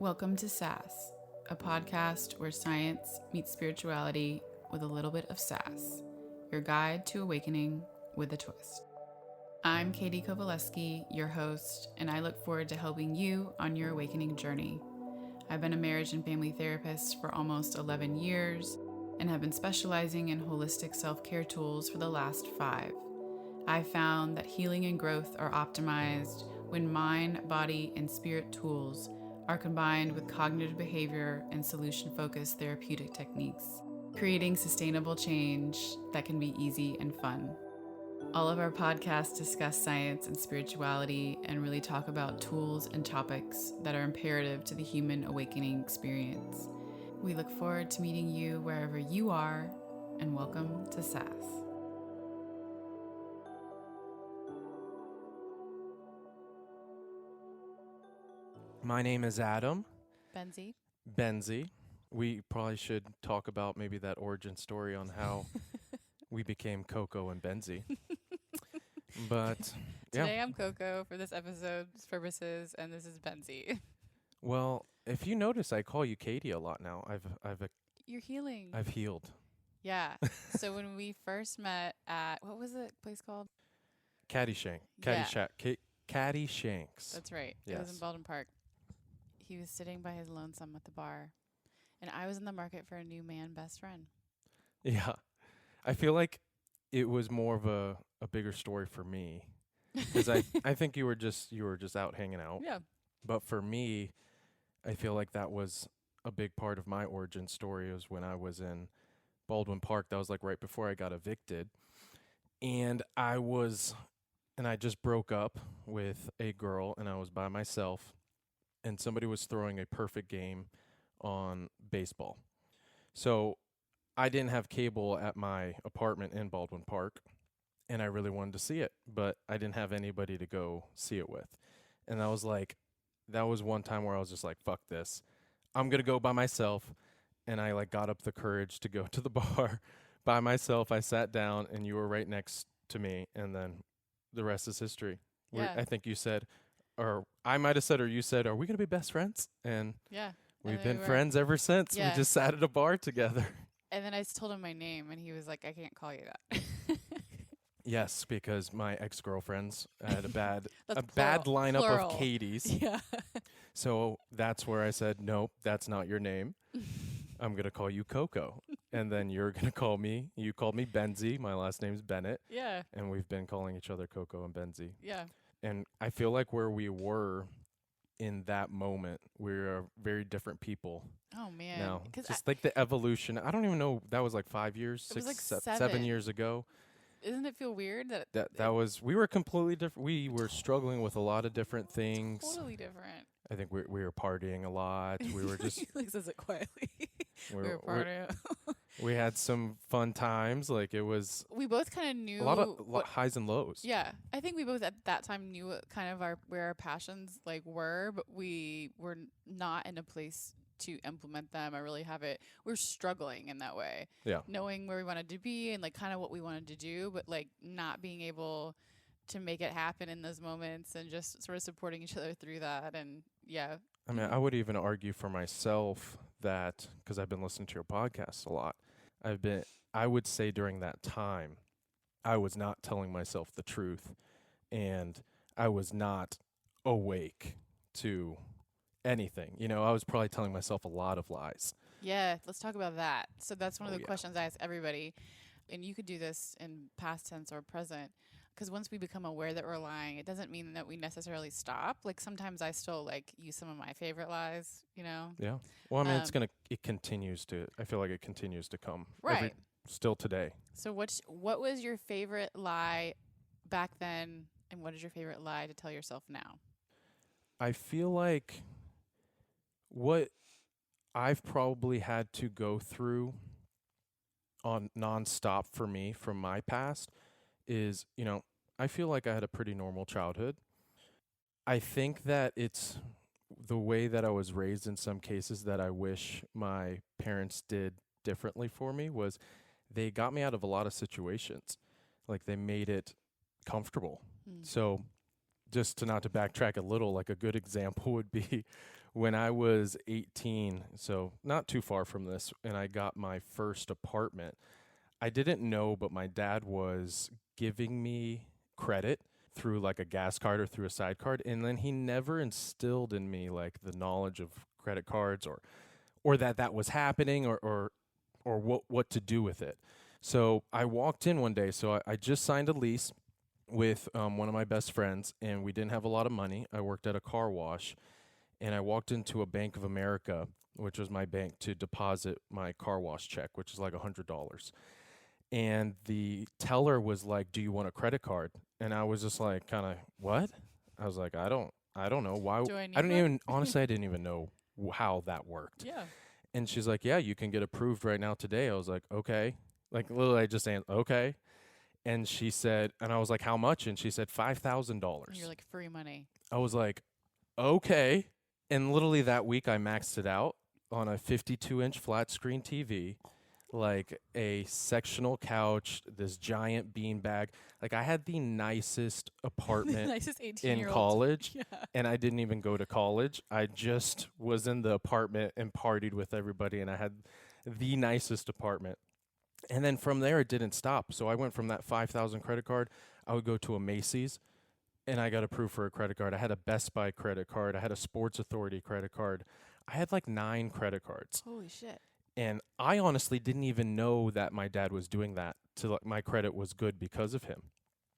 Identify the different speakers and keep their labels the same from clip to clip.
Speaker 1: Welcome to SAS, a podcast where science meets spirituality with a little bit of sass, your guide to awakening with a twist. I'm Katie Kovaleski, your host, and I look forward to helping you on your awakening journey. I've been a marriage and family therapist for almost 11 years and have been specializing in holistic self-care tools for the last 5. I found that healing and growth are optimized when mind, body, and spirit tools are combined with cognitive behavior and solution-focused therapeutic techniques, creating sustainable change that can be easy and fun. All of our podcasts discuss science and spirituality and really talk about tools and topics that are imperative to the human awakening experience. We look forward to meeting you wherever you are, and welcome to SAS.
Speaker 2: My name is Adam
Speaker 1: Benzie.
Speaker 2: Benzie. We probably should talk about maybe that origin story on how we became Coco and Benzie. But
Speaker 1: Today I'm Coco for this episode's purposes, and this is Benzie.
Speaker 2: well, if you notice, I call you Katie a lot now.
Speaker 1: You're healing.
Speaker 2: I've healed.
Speaker 1: Yeah. So when we first met at, what was the place called?
Speaker 2: Caddyshank.
Speaker 1: Yeah.
Speaker 2: Caddyshanks.
Speaker 1: That's right. It was in
Speaker 2: Yes.
Speaker 1: Baldwin Park. He was sitting by his lonesome at the bar, and I was in the market for a new man best friend.
Speaker 2: Yeah. I feel like it was more of a bigger story for me because I think you were just out hanging out.
Speaker 1: Yeah.
Speaker 2: But for me, I feel like that was a big part of my origin story was when I was in Baldwin Park. That was like right before I got evicted. And I just broke up with a girl and I was by myself and somebody was throwing a perfect game on baseball. So I didn't have cable at my apartment in Baldwin Park and I really wanted to see it, but I didn't have anybody to go see it with. And I was like, that was one time where I was just like, fuck this. I'm going to go by myself. And I like got up the courage to go to the bar by myself. I sat down and you were right next to me. And then the rest is history.
Speaker 1: Yeah.
Speaker 2: I think you said, or I might have said, or you said, are we going to be best friends? And
Speaker 1: Yeah.
Speaker 2: we've
Speaker 1: And
Speaker 2: been
Speaker 1: we were.
Speaker 2: friends ever since.
Speaker 1: Yeah.
Speaker 2: We just sat at a bar together.
Speaker 1: And then I told him my name, and he was like, I can't call you that.
Speaker 2: Yes, because my ex-girlfriends had a bad
Speaker 1: That's
Speaker 2: bad
Speaker 1: plural.
Speaker 2: lineup
Speaker 1: Plural.
Speaker 2: of Katies.
Speaker 1: Yeah.
Speaker 2: So that's where I said, nope, that's not your name. I'm going to call you Coco. And then you're going to call me. You called me Benzie. My last name's Bennett.
Speaker 1: Yeah.
Speaker 2: And we've been calling each other Coco and Benzie.
Speaker 1: Yeah.
Speaker 2: And I feel like where we were in that moment, we're very different people
Speaker 1: Oh, man.
Speaker 2: now.
Speaker 1: 'Cause
Speaker 2: Just like the evolution. I don't even know. That was like 5 years,
Speaker 1: It was like
Speaker 2: 7
Speaker 1: 7.
Speaker 2: years ago.
Speaker 1: Doesn't it feel weird that
Speaker 2: That was, we were completely different. We were struggling with a lot of different things.
Speaker 1: totally different?
Speaker 2: I think we were partying a lot. We were just,
Speaker 1: He like says it quietly.
Speaker 2: we
Speaker 1: We were partying.
Speaker 2: we had some fun times. Like it was
Speaker 1: We both kind of knew
Speaker 2: a lot of
Speaker 1: what,
Speaker 2: highs and lows.
Speaker 1: yeah. I think we both at that time knew what kind of where our passions like were, but we were not in a place to implement them or really have it. We're struggling in that way.
Speaker 2: Yeah.
Speaker 1: Knowing where we wanted to be and like kind of what we wanted to do, but like not being able to make it happen in those moments and just sort of supporting each other through that. And yeah.
Speaker 2: I mean, I would even argue for myself that because I've been listening to your podcast a lot, I would say during that time, I was not telling myself the truth and I was not awake to anything. You know, I was probably telling myself a lot of lies.
Speaker 1: Yeah, let's talk about that. So that's one of
Speaker 2: Oh,
Speaker 1: the
Speaker 2: yeah.
Speaker 1: questions I ask everybody. And you could do this in past tense or present. Because once we become aware that we're lying, it doesn't mean that we necessarily stop. Like sometimes I still like use some of my favorite lies, you know?
Speaker 2: Yeah. Well, I mean,
Speaker 1: Um,
Speaker 2: it continues to, I feel like it continues to come.
Speaker 1: Right.
Speaker 2: Still today.
Speaker 1: So what was your favorite lie back then, and what is your favorite lie to tell yourself now?
Speaker 2: I feel like what I've probably had to go through on nonstop for me from my past is, you know, I feel like I had a pretty normal childhood. I think that it's the way that I was raised in some cases that I wish my parents did differently for me was they got me out of a lot of situations. Like they made it comfortable.
Speaker 1: Hmm.
Speaker 2: So just to not to backtrack a little, like a good example would be when I was 18, so not too far from this, and I got my first apartment. I didn't know, but my dad was giving me credit through like a gas card or through a side card, and then he never instilled in me like the knowledge of credit cards or that was happening or what to do with it. So I walked in one day. So I just signed a lease with one of my best friends, and we didn't have a lot of money. I worked at a car wash, and I walked into a Bank of America, which was my bank, to deposit my car wash check, which is like $100. And the teller was like, "Do you want a credit card?" And I was just like, kind of, what? I was like, I don't know why.
Speaker 1: Do I need
Speaker 2: I don't
Speaker 1: one?
Speaker 2: even honestly, I didn't even know how that worked.
Speaker 1: Yeah.
Speaker 2: And she's like, "Yeah, you can get approved right now today." I was like, "Okay." Like literally, I just saying, "Okay." And she said, and I was like, "How much?" And she said, $5,000.
Speaker 1: You're like, free money.
Speaker 2: I was like, "Okay." And literally that week, I maxed it out on a 52-inch flat screen TV, like a sectional couch, this giant bean bag. Like I had the nicest apartment
Speaker 1: Nicest
Speaker 2: in
Speaker 1: 18-year-old.
Speaker 2: college,
Speaker 1: Yeah.
Speaker 2: and I didn't even go to college. I just was in the apartment and partied with everybody, and I had the nicest apartment. And then from there, it didn't stop. So I went from that 5,000 credit card. I would go to a Macy's, and I got approved for a credit card. I had a Best Buy credit card. I had a Sports Authority credit card. I had like 9 credit cards.
Speaker 1: Holy shit.
Speaker 2: And I honestly didn't even know that my dad was doing that. To like, my credit was good because of him.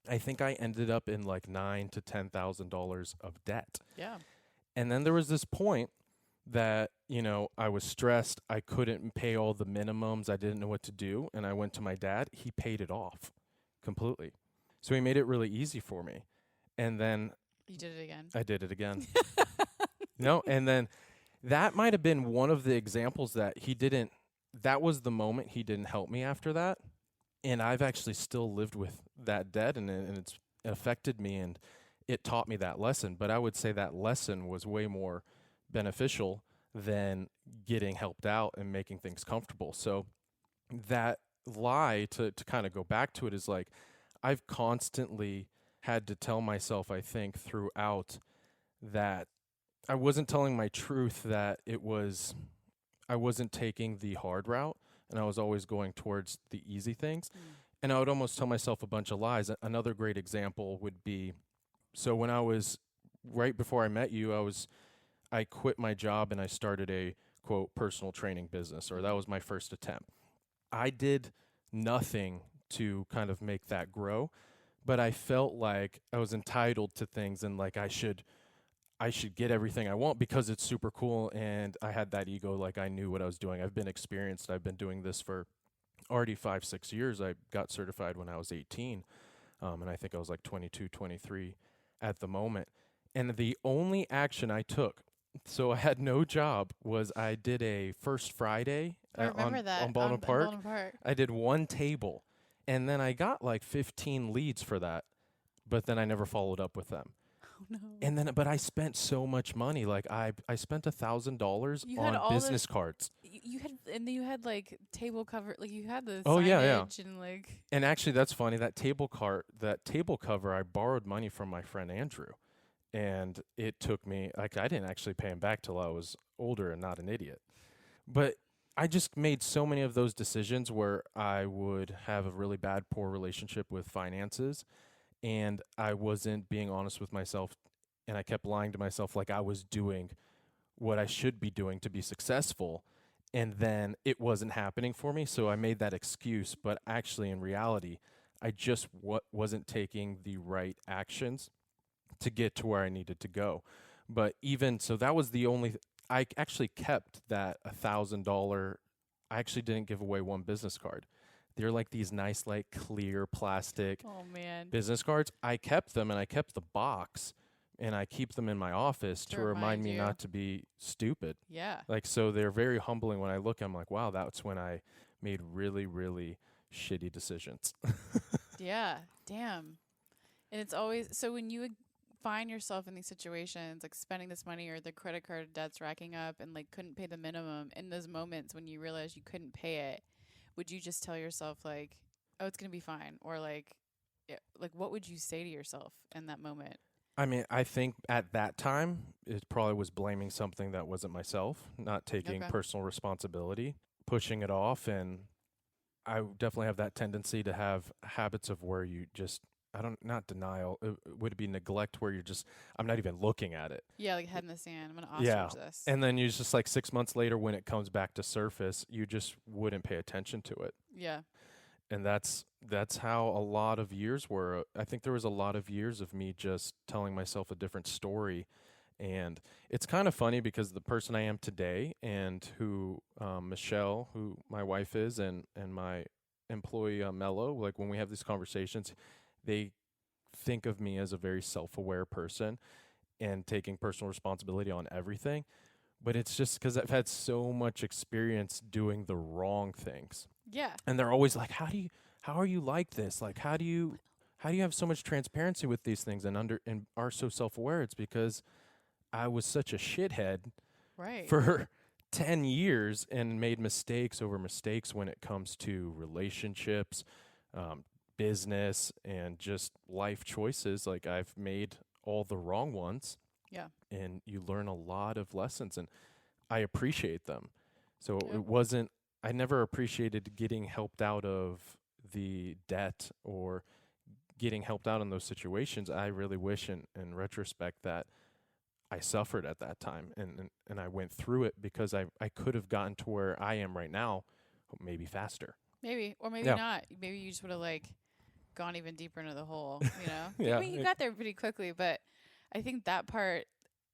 Speaker 2: I think I ended up in like $9,000 to $10,000 of debt.
Speaker 1: Yeah.
Speaker 2: And then there was this point that, I was stressed. I couldn't pay all the minimums. I didn't know what to do. And I went to my dad. He paid it off completely. So he made it really easy for me. And then
Speaker 1: You did it again.
Speaker 2: I did it again. No, and then that might have been one of the examples that that was the moment he didn't help me after that. And I've actually still lived with that debt, and it's affected me, and it taught me that lesson. But I would say that lesson was way more beneficial than getting helped out and making things comfortable. So that lie, to kind of go back to it, is like I've constantly had to tell myself, I think, throughout, that I wasn't telling my truth, that I wasn't taking the hard route, and I was always going towards the easy things. And I would almost tell myself a bunch of lies. Another great example would be, so when I was, right before I met you, I quit my job and I started a, quote, personal training business, or that was my first attempt. I did nothing to kind of make that grow, but I felt like I was entitled to things, and like I should get everything I want because it's super cool. And I had that ego, like I knew what I was doing. I've been experienced. I've been doing this for already 5-6 years. I got certified when I was 18. And I think I was like 22, 23 at the moment. And the only action I took, so I had no job, was I did a First Friday
Speaker 1: I remember that
Speaker 2: on Baldwin Park.
Speaker 1: Baldwin Park.
Speaker 2: I did one table, and then I got like 15 leads for that, but then I never followed up with them.
Speaker 1: Oh no.
Speaker 2: And then, but I spent so much money. Like I spent $1,000
Speaker 1: You had all
Speaker 2: on business cards.
Speaker 1: You had, and then you had like table cover, like you had the
Speaker 2: Oh,
Speaker 1: signage
Speaker 2: yeah.
Speaker 1: and like.
Speaker 2: And actually, that's funny. That table cover, I borrowed money from my friend Andrew, and it took me, like, I didn't actually pay him back till I was older and not an idiot. But I just made so many of those decisions where I would have a really bad, poor relationship with finances, and I wasn't being honest with myself, and I kept lying to myself like I was doing what I should be doing to be successful, and then it wasn't happening for me, so I made that excuse. But actually, in reality, I just wasn't taking the right actions to get to where I needed to go. But even so, that was the only I actually kept that $1,000. I actually didn't give away one business card. They're like these nice, like, clear plastic
Speaker 1: Oh man.
Speaker 2: business cards. I kept them, and I kept the box, and I keep them in my office to remind me
Speaker 1: you.
Speaker 2: not to be stupid.
Speaker 1: Yeah.
Speaker 2: Like, so they're very humbling. When I look, I'm like, wow, that's when I made really, really shitty decisions.
Speaker 1: Yeah. Damn. And it's always, so when you would find yourself in these situations, like spending this money or the credit card debts racking up and like couldn't pay the minimum, in those moments when you realized you couldn't pay it, would you just tell yourself like, oh, it's going to be fine? Or like what would you say to yourself in that moment?
Speaker 2: I mean, I think at that time, it probably was blaming something that wasn't myself, not taking
Speaker 1: Okay.
Speaker 2: personal responsibility, pushing it off. And I definitely have that tendency to have habits of where you just, I don't, not denial, would it be neglect where you're just, I'm not even looking at it.
Speaker 1: Yeah, like head in the sand. I'm gonna
Speaker 2: Yeah.
Speaker 1: ostrich this.
Speaker 2: And then you just like 6 months later, when it comes back to surface, you just wouldn't pay attention to it.
Speaker 1: Yeah.
Speaker 2: And that's how a lot of years were. I think there was a lot of years of me just telling myself a different story. And it's kind of funny because the person I am today and who Michelle, who my wife is, and my employee Mello, like when we have these conversations, they think of me as a very self-aware person and taking personal responsibility on everything. But it's just because I've had so much experience doing the wrong things.
Speaker 1: Yeah.
Speaker 2: And they're always like, how are you like this? Like, how do you have so much transparency with these things and are so self-aware? It's because I was such a shithead
Speaker 1: Right.
Speaker 2: for 10 years and made mistakes over mistakes when it comes to relationships, business, and just life choices. Like, I've made all the wrong ones.
Speaker 1: Yeah.
Speaker 2: And you learn a lot of lessons, and I appreciate them. So
Speaker 1: Yep.
Speaker 2: it wasn't, I never appreciated getting helped out of the debt or getting helped out in those situations. I really wish in retrospect that I suffered at that time and I went through it because I could have gotten to where I am right now, maybe faster.
Speaker 1: Maybe, or maybe
Speaker 2: Yeah.
Speaker 1: not. Maybe you just would have like gone even deeper into the hole. You know.
Speaker 2: Yeah,
Speaker 1: I mean, you got there pretty quickly, but I think that part,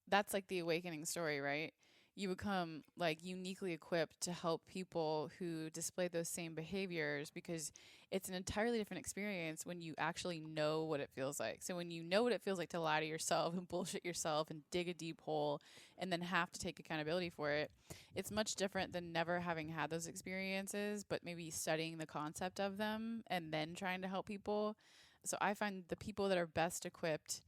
Speaker 1: that's like the awakening story, right? You become like uniquely equipped to help people who display those same behaviors because it's an entirely different experience when you actually know what it feels like. So when you know what it feels like to lie to yourself and bullshit yourself and dig a deep hole and then have to take accountability for it, it's much different than never having had those experiences, but maybe studying the concept of them and then trying to help people. So I find the people that are best equipped,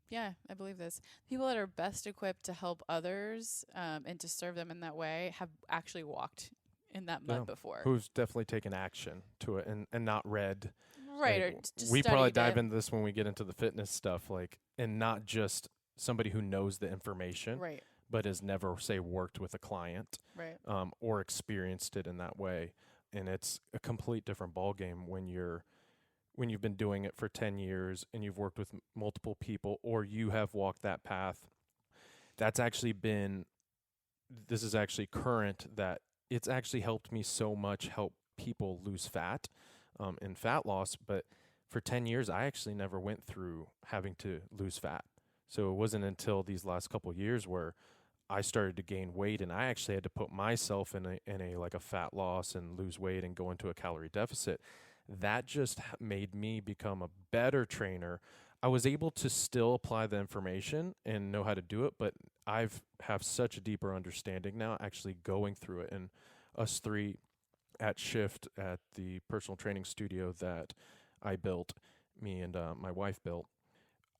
Speaker 1: yeah, I believe this. People that are best equipped to help others and to serve them in that way have actually walked in that mud
Speaker 2: yeah.
Speaker 1: before.
Speaker 2: Who's definitely taken action to it and not read.
Speaker 1: Right, or
Speaker 2: Like,
Speaker 1: just
Speaker 2: we probably
Speaker 1: studied
Speaker 2: dive
Speaker 1: it.
Speaker 2: into this when we get into the fitness stuff, like, and not just somebody who knows the information,
Speaker 1: Right,
Speaker 2: but has never, say, worked with a client
Speaker 1: right.
Speaker 2: or experienced it in that way. And it's a complete different ballgame when you've been doing it for 10 years and you've worked with multiple people or you have walked that path. That's actually been, this is actually current, that it's actually helped me so much help people lose fat and fat loss. But for 10 years, I actually never went through having to lose fat. So it wasn't until these last couple of years where I started to gain weight and I actually had to put myself in a like a fat loss and lose weight and go into a calorie deficit. That just made me become a better trainer. I was able to still apply the information and know how to do it, but I've have such a deeper understanding now actually going through it. And us three at Shift at the personal training studio that I built, me and my wife built,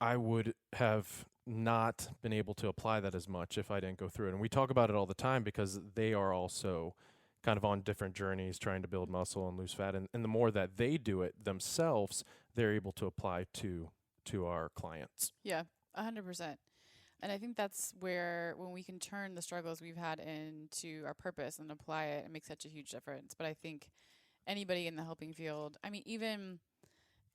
Speaker 2: I would have not been able to apply that as much if I didn't go through it. And we talk about it all the time because they are also kind of on different journeys trying to build muscle and lose fat. And the more that they do it themselves, they're able to apply to our clients.
Speaker 1: Yeah, 100%. And I think that's where, when we can turn the struggles we've had into our purpose and apply it, it makes such a huge difference. But I think anybody in the helping field, I mean, even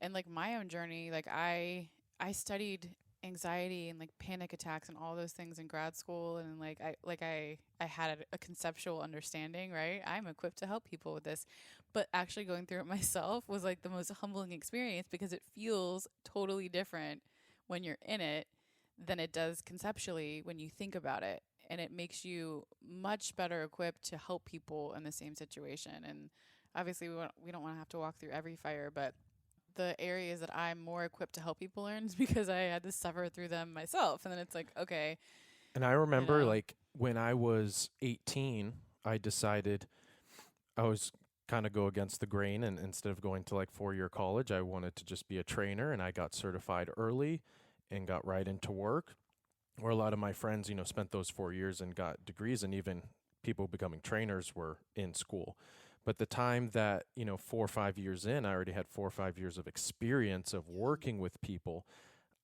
Speaker 1: in like my own journey, like I studied anxiety and like panic attacks and all those things in grad school, and I had a conceptual understanding, right? I'm equipped to help people with this. But actually going through it myself was like the most humbling experience because it feels totally different when you're in it than it does conceptually when you think about it. And it makes you much better equipped to help people in the same situation. And obviously, we don't want to have to walk through every fire, but the areas that I'm more equipped to help people in is because I had to suffer through them myself. And then it's like, okay,
Speaker 2: And I remember
Speaker 1: know.
Speaker 2: like when I was 18, I decided I was kind of go against the grain, and instead of going to like 4-year college, I wanted to just be a trainer, and I got certified early and got right into work. Where a lot of my friends, spent those 4 years and got degrees, and even people becoming trainers were in school. But the time that, 4 or 5 years in, I already had 4 or 5 years of experience of working with people.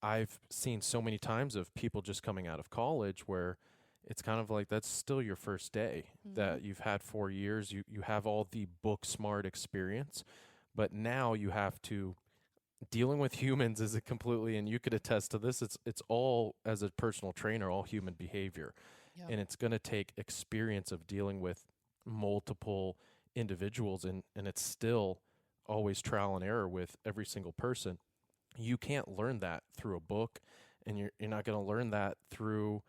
Speaker 2: I've seen so many times of people just coming out of college where it's kind of like that's still your first day, that you've had 4 years, you have all the book smart experience, but now you have to dealing with humans is a completely, and you could attest to this, it's all, as a personal trainer, all human behavior.
Speaker 1: Yep.
Speaker 2: And it's going to take experience of dealing with multiple individuals, and it's still always trial and error with every single person. You can't learn that through a book, and you're not going to learn that through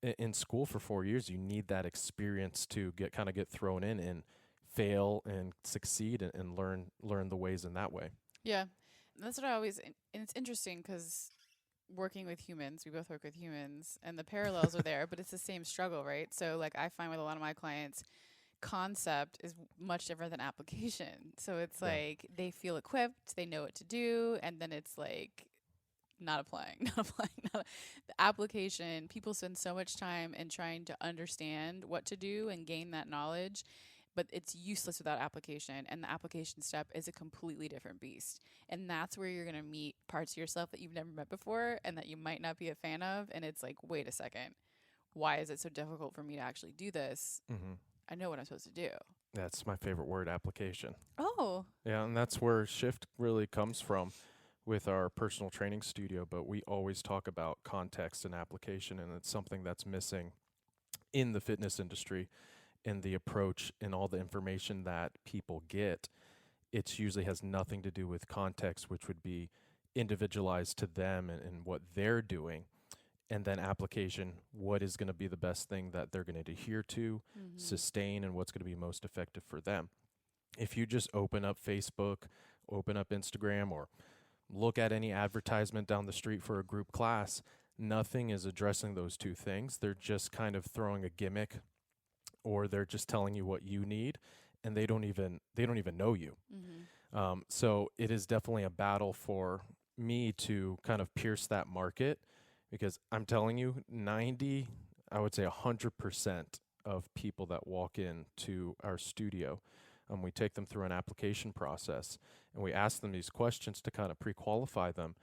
Speaker 2: in school for 4 years. You need that experience to get thrown in and fail and succeed, and learn the ways in that way.
Speaker 1: Yeah. And that's what I always, and it's interesting because working with humans, we both work with humans, and the parallels are there, but it's the same struggle, right? So, like, I find with a lot of my clients, concept is much different than application. So it's like they feel equipped, they know what to do, and then it's like not applying, not applying. The application, people spend so much time in trying to understand what to do and gain that knowledge, but it's useless without application. And the application step is a completely different beast. And that's where you're going to meet parts of yourself that you've never met before and that you might not be a fan of. And it's like, wait a second, why is it so difficult for me to actually do this? I know what I'm supposed to do.
Speaker 2: That's my favorite word, application.
Speaker 1: Oh.
Speaker 2: Yeah, and that's where Shift really comes from with our personal training studio, but we always talk about context and application, and it's something that's missing in the fitness industry, in the approach and all the information that people get. It usually has nothing to do with context, which would be individualized to them and what they're doing. And then application, what is going to be the best thing that they're going to adhere to, sustain, and what's going to be most effective for them. If you just open up Facebook, open up Instagram, or look at any advertisement down the street for a group class, nothing is addressing those two things. They're just kind of throwing a gimmick, or they're just telling you what you need, and they don't even know you. So it is definitely a battle for me to kind of pierce that market. Because I'm telling you, I would say 100% of people that walk into our studio, we take them through an application process, and we ask them these questions to kind of pre-qualify them.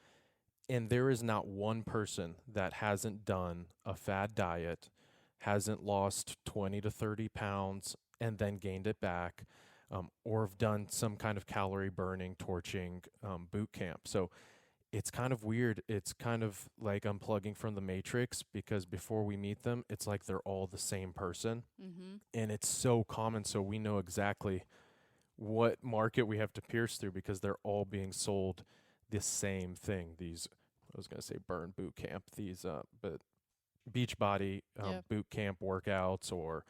Speaker 2: And there is not one person that hasn't done a fad diet, hasn't lost 20 to 30 pounds, and then gained it back, or have done some kind of calorie burning, torching boot camp. So it's kind of weird. It's kind of like unplugging from the Matrix, because before we meet them, it's like they're all the same person. And it's so common. So we know exactly what market we have to pierce through, because they're all being sold the same thing. These, I was going to say burn boot camp, but Beachbody boot camp workouts, or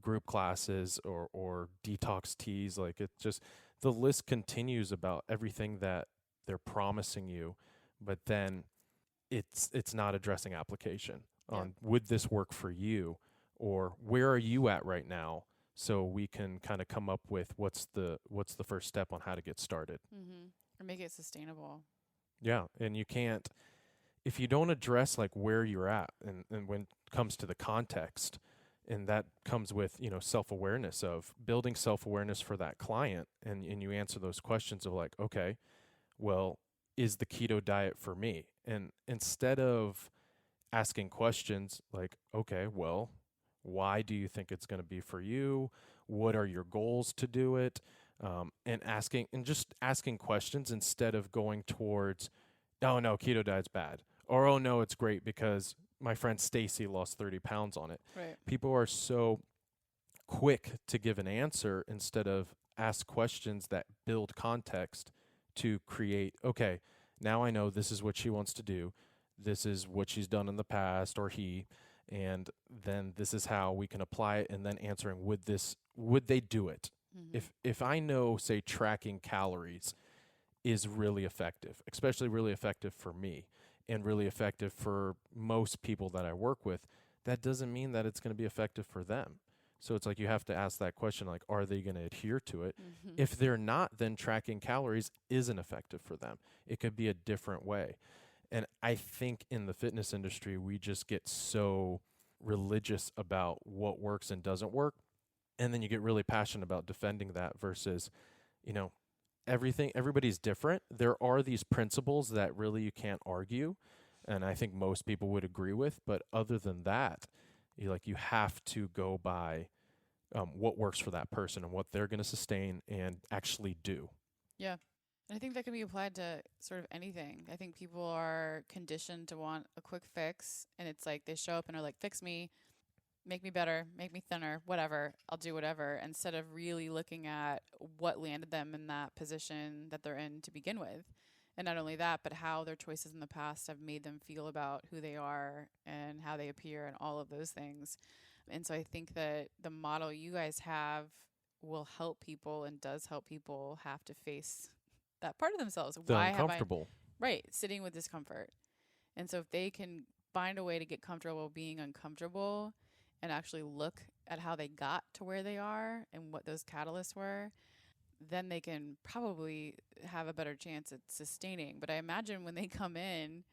Speaker 2: group classes, or detox teas. Like, it just, the list continues about everything that they're promising you, but then it's not addressing application on would this work for you, or where are you at right now, so we can kind of come up with what's the first step on how to get started.
Speaker 1: Or make it sustainable.
Speaker 2: Yeah, and you can't, if you don't address like where you're at, and when it comes to the context, and that comes with, self-awareness, of building self-awareness for that client, and you answer those questions of like, okay, well, is the keto diet for me? And instead of asking questions like, okay, well, why do you think it's going to be for you? What are your goals to do it? And just asking questions, instead of going towards, oh no, keto diet's bad, or oh no, it's great because my friend Stacy lost 30 pounds on it.
Speaker 1: Right.
Speaker 2: People are so quick to give an answer instead of ask questions that build context to create, okay, now I know this is what she wants to do. This is what she's done in the past, or he, and then this is how we can apply it, and then answering, would they do it? If I know, say, tracking calories is really effective, especially really effective for me, and really effective for most people that I work with, that doesn't mean that it's going to be effective for them. So it's like you have to ask that question, like, are they going to adhere to it? If they're not, then tracking calories isn't effective for them. It could be a different way. And I think in the fitness industry, we just get so religious about what works and doesn't work. And then you get really passionate about defending that versus, everybody's different. There are these principles that really you can't argue. and I think most people would agree with. But other than that, you have to go by what works for that person and what they're going to sustain and actually do.
Speaker 1: Yeah. And I think that can be applied to sort of anything. I think people are conditioned to want a quick fix, and it's like they show up and are like, fix me, make me better, make me thinner, whatever, I'll do whatever, instead of really looking at what landed them in that position that they're in to begin with. And not only that, but how their choices in the past have made them feel about who they are and how they appear and all of those things. And so I think that the model you guys have will help people and does help people have to face that part of themselves.
Speaker 2: The
Speaker 1: Why
Speaker 2: uncomfortable.
Speaker 1: right, sitting with discomfort. And so if they can find a way to get comfortable being uncomfortable and actually look at how they got to where they are and what those catalysts were, then they can probably have a better chance at sustaining. But I imagine when they come in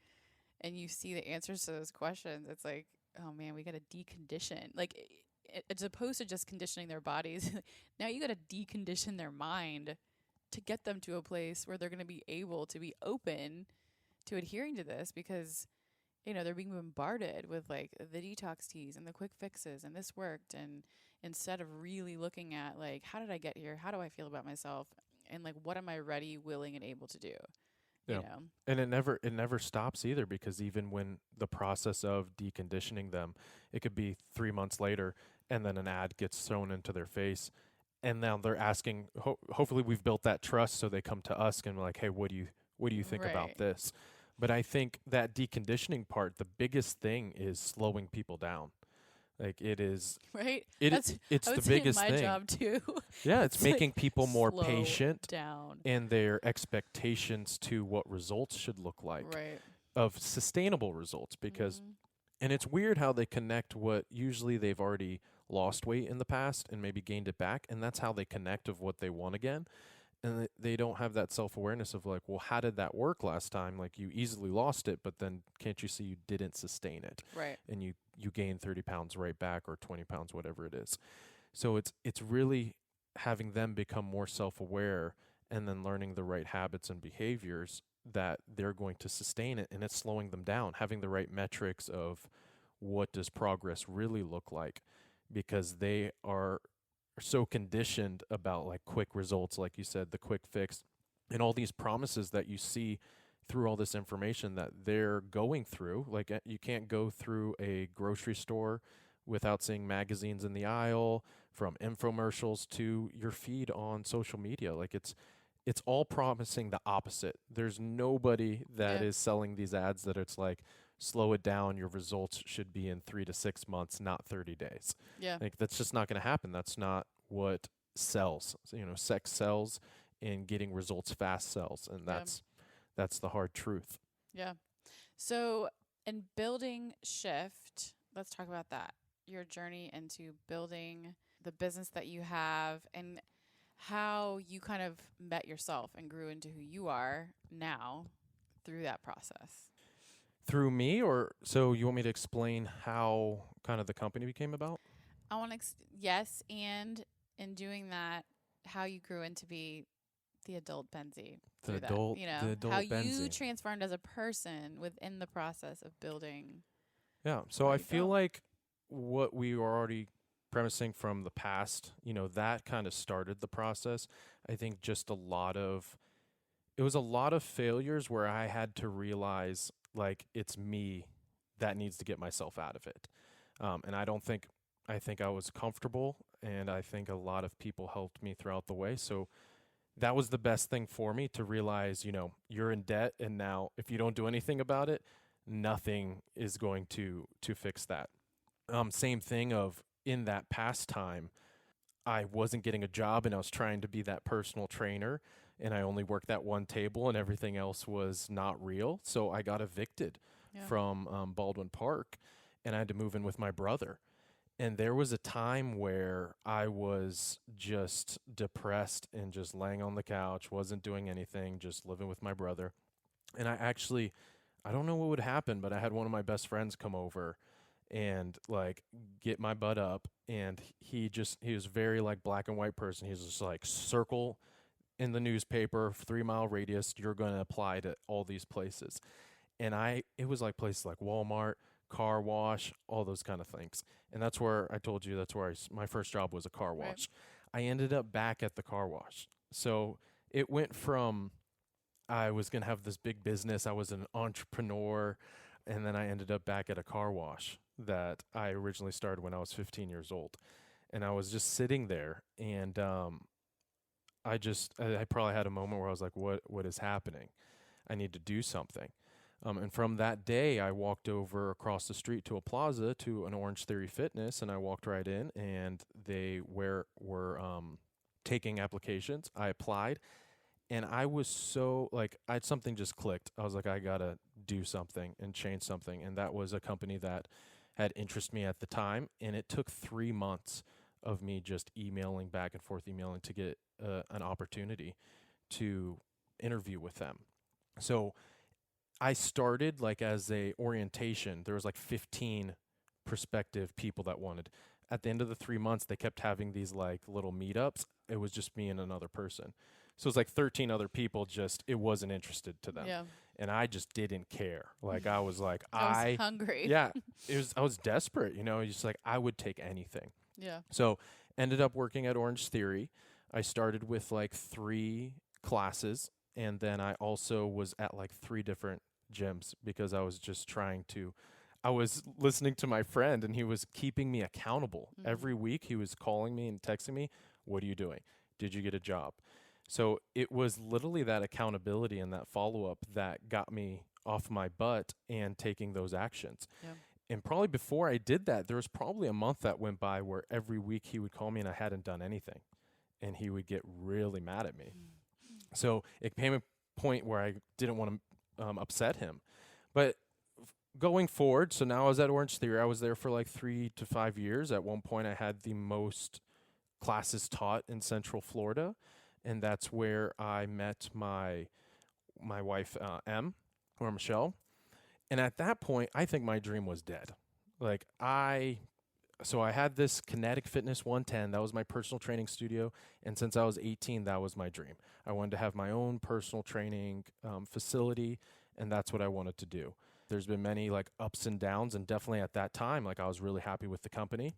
Speaker 1: and you see the answers to those questions, it's like, oh man, we got to decondition. Like, as opposed to just conditioning their bodies, now you got to decondition their mind to get them to a place where they're going to be able to be open to adhering to this, because they're being bombarded with like the detox teas and the quick fixes and this worked, and instead of really looking at like, how did I get here? How do I feel about myself? And like, what am I ready, willing, and able to do?
Speaker 2: Yeah. And it never stops either, because even when the process of deconditioning them, it could be 3 months later and then an ad gets thrown into their face, and now they're asking, hopefully we've built that trust, so they come to us and we're like, hey, what do you think about this? But I think that deconditioning part, the biggest thing is slowing people down. Like, it is
Speaker 1: right.
Speaker 2: it's the biggest
Speaker 1: my
Speaker 2: thing.
Speaker 1: Job too.
Speaker 2: Yeah, it's making
Speaker 1: like
Speaker 2: people more
Speaker 1: slow
Speaker 2: patient
Speaker 1: down,
Speaker 2: and their expectations to what results should look like,
Speaker 1: right?
Speaker 2: of sustainable results, because and it's weird how they connect what usually they've already lost weight in the past and maybe gained it back, and that's how they connect of what they want again. And they don't have that self-awareness of like, well, how did that work last time? Like, you easily lost it, but then can't you see you didn't sustain it?
Speaker 1: Right.
Speaker 2: And you gained 30 pounds right back, or 20 pounds, whatever it is. So it's really having them become more self-aware and then learning the right habits and behaviors that they're going to sustain it, and it's slowing them down, having the right metrics of what does progress really look like, because they are so conditioned about like quick results, like you said, the quick fix, and all these promises that you see through all this information that they're going through. Like, you can't go through a grocery store without seeing magazines in the aisle, from infomercials to your feed on social media. Like, it's all promising the opposite. There's nobody that is selling these ads that it's like, slow it down, your results should be in 3 to 6 months, not 30 days.
Speaker 1: Yeah.
Speaker 2: Like, that's just not going to happen. That's not what sells. So, sex sells, and getting results fast sells. And that's the hard truth.
Speaker 1: Yeah. So, in building Shift, let's talk about that. Your journey into building the business that you have, and how you kind of met yourself and grew into who you are now through that process.
Speaker 2: Through me, or so you want me to explain how kind of the company became about?
Speaker 1: I want to, yes, and in doing that, how you grew into be the adult Benzie.
Speaker 2: The adult
Speaker 1: how
Speaker 2: Benzie.
Speaker 1: you transformed as a person within the process of building.
Speaker 2: Yeah, so I feel like what we were already premising from the past, that kind of started the process. I think just it was a lot of failures where I had to realize, like, it's me that needs to get myself out of it. And I think I was comfortable, and I think a lot of people helped me throughout the way. So that was the best thing for me, to realize, you're in debt, and now if you don't do anything about it, nothing is going to fix that. Same thing of, in that past time, I wasn't getting a job, and I was trying to be that personal trainer, and I only worked at one table, and everything else was not real. So I got evicted from Baldwin Park, and I had to move in with my brother. And there was a time where I was just depressed and just laying on the couch, wasn't doing anything, just living with my brother. And I don't know what would happen, but I had one of my best friends come over and like get my butt up. And he was very like black and white person. He was just like, circle in the newspaper, 3 mile radius, you're going to apply to all these places. And it was like places like Walmart, car wash, all those kind of things. And that's where I told you that's where my first job was a car
Speaker 1: Right.
Speaker 2: wash. I ended up back at the car wash. So it went from I was going to have this big business, I was an entrepreneur, and then I ended up back at a car wash that I originally started when I was 15 years old. And I was just sitting there, and I probably had a moment where I was like, what is happening? I need to do something. And from that day, I walked over across the street to a plaza to an Orange Theory Fitness, and I walked right in, and they were taking applications. I applied, and I was so like, something just clicked. I was like, I gotta do something and change something, and that was a company that had interested me at the time, and it took 3 months of me just emailing back and forth, emailing to get an opportunity to interview with them. So I started like as a orientation. There was like 15 prospective people that wanted. At the end of the 3 months, they kept having these like little meetups. It was just me and another person. So it was like 13 other people, just it wasn't interested to them.
Speaker 1: Yeah.
Speaker 2: And I just didn't care. Like I was like,
Speaker 1: I was hungry.
Speaker 2: yeah, I was desperate, just like I would take anything.
Speaker 1: Yeah.
Speaker 2: So ended up working at Orange Theory. I started with like 3 classes, and then I also was at like 3 different gyms because I was just I was listening to my friend, and he was keeping me accountable. Every week he was calling me and texting me, what are you doing? Did you get a job? So it was literally that accountability and that follow-up that got me off my butt and taking those actions.
Speaker 1: Yeah.
Speaker 2: And probably before I did that, there was probably a month that went by where every week he would call me and I hadn't done anything. And he would get really mad at me. So it came a point where I didn't want to upset him. But going forward, so now I was at Orange Theory. I was there for like 3 to 5 years. At one point, I had the most classes taught in Central Florida. And that's where I met my wife, or Michelle. And at that point, I think my dream was dead. Like so I had this Kinetic Fitness 110. That was my personal training studio. And since I was 18, that was my dream. I wanted to have my own personal training facility, and that's what I wanted to do. There's been many like ups and downs, and definitely at that time, like I was really happy with the company.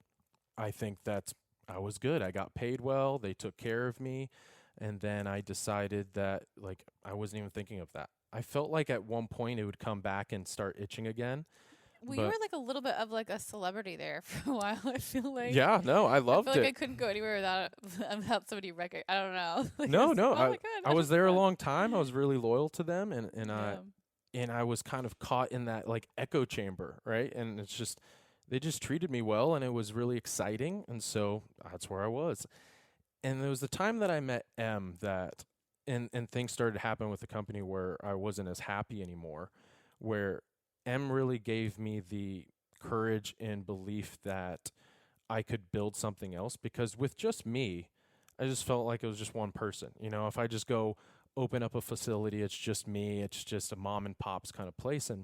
Speaker 2: I think I was good. I got paid well. They took care of me. And then I decided that like I wasn't even thinking of that. I felt like at one point it would come back and start itching again.
Speaker 1: Well, you were like a little bit of like a celebrity there for a while. I feel like.
Speaker 2: Yeah, no, I loved
Speaker 1: I feel
Speaker 2: it.
Speaker 1: like I couldn't go anywhere without somebody record. I don't know. Like,
Speaker 2: No, I was there a
Speaker 1: fun.
Speaker 2: long time. I was really loyal to them, and I was kind of caught in that like echo chamber, right? And it's just they just treated me well, and it was really exciting, and so that's where I was. And there was the time that I met M that and things started to happen with the company where I wasn't as happy anymore, where M really gave me the courage and belief that I could build something else, because with just me, I just felt like it was just one person. If I just go open up a facility, it's just me, it's just a mom and pops kind of place. And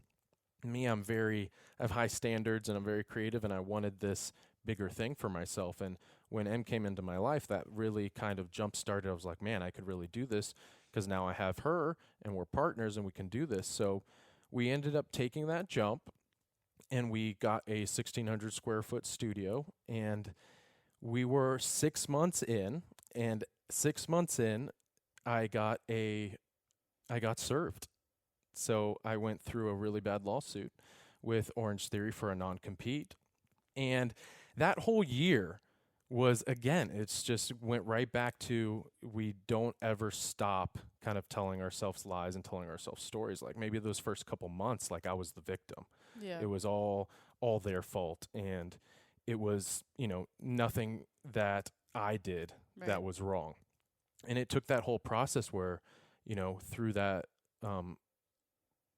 Speaker 2: me, I have high standards and I'm very creative, and I wanted this bigger thing for myself. And when M came into my life, that really kind of jump started. I was like, man, I could really do this because now I have her and we're partners and we can do this. So we ended up taking that jump, and we got a 1,600 square foot studio, and we were 6 months in, and 6 months in, I got served. So I went through a really bad lawsuit with Orange Theory for a non-compete. And that whole year was, again, it's just went right back to we don't ever stop kind of telling ourselves lies and telling ourselves stories. Like maybe those first couple months, like I was the victim.
Speaker 1: Yeah.
Speaker 2: It was all their fault, and it was, nothing that I did that was wrong. And it took that whole process where, through that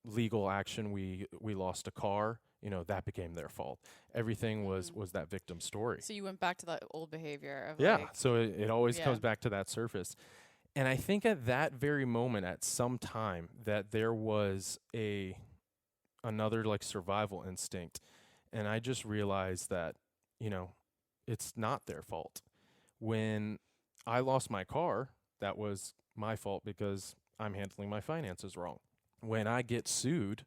Speaker 2: legal action, we lost a car. That became their fault. Everything was that victim story.
Speaker 1: So you went back to that old behavior of
Speaker 2: So it always comes back to that surface. And I think at that very moment, at some time, that there was another like survival instinct. And I just realized that, it's not their fault. When I lost my car, that was my fault because I'm handling my finances wrong. When I get sued,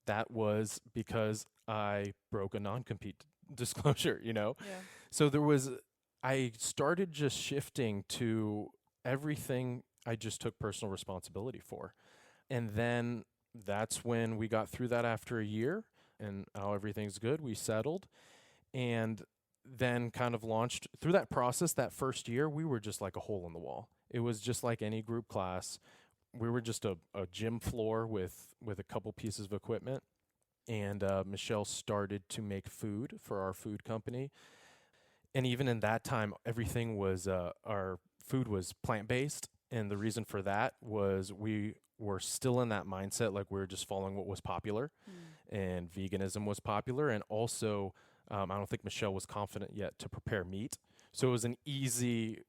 Speaker 2: that was because I broke a non-compete disclosure, you know?
Speaker 1: Yeah.
Speaker 2: So I started just shifting to everything I just took personal responsibility for. And then that's when we got through that after a year and now everything's good. We settled and then kind of launched through that process. That first year, we were just like a hole in the wall. It was just like any group class. We were just a gym floor with a couple pieces of equipment. And Michelle started to make food for our food company. And even in that time, everything was our food was plant-based. And the reason for that was we were still in that mindset, like we were just following what was popular, and veganism was popular. And also, I don't think Michelle was confident yet to prepare meat. So it was an easy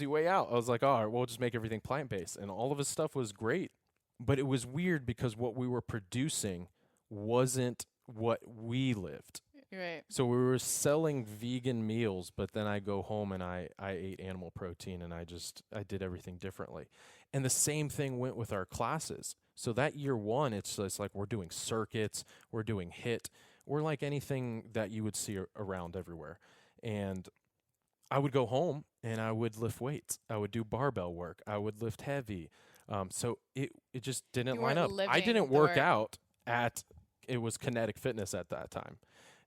Speaker 2: way out. I was like, all right, we'll just make everything plant-based. And all of his stuff was great. But it was weird because what we were producing wasn't what we lived.
Speaker 1: Right.
Speaker 2: So we were selling vegan meals, but then I go home and I ate animal protein and I did everything differently. And the same thing went with our classes. So that year one, it's like we're doing circuits, we're doing HIIT, we're like anything that you would see around everywhere. And I would go home and I would lift weights. I would do barbell work. I would lift heavy. So it just didn't
Speaker 1: You
Speaker 2: line
Speaker 1: weren't
Speaker 2: up. I
Speaker 1: living
Speaker 2: didn't
Speaker 1: the
Speaker 2: work
Speaker 1: work.
Speaker 2: out it was Kinetic Fitness at that time.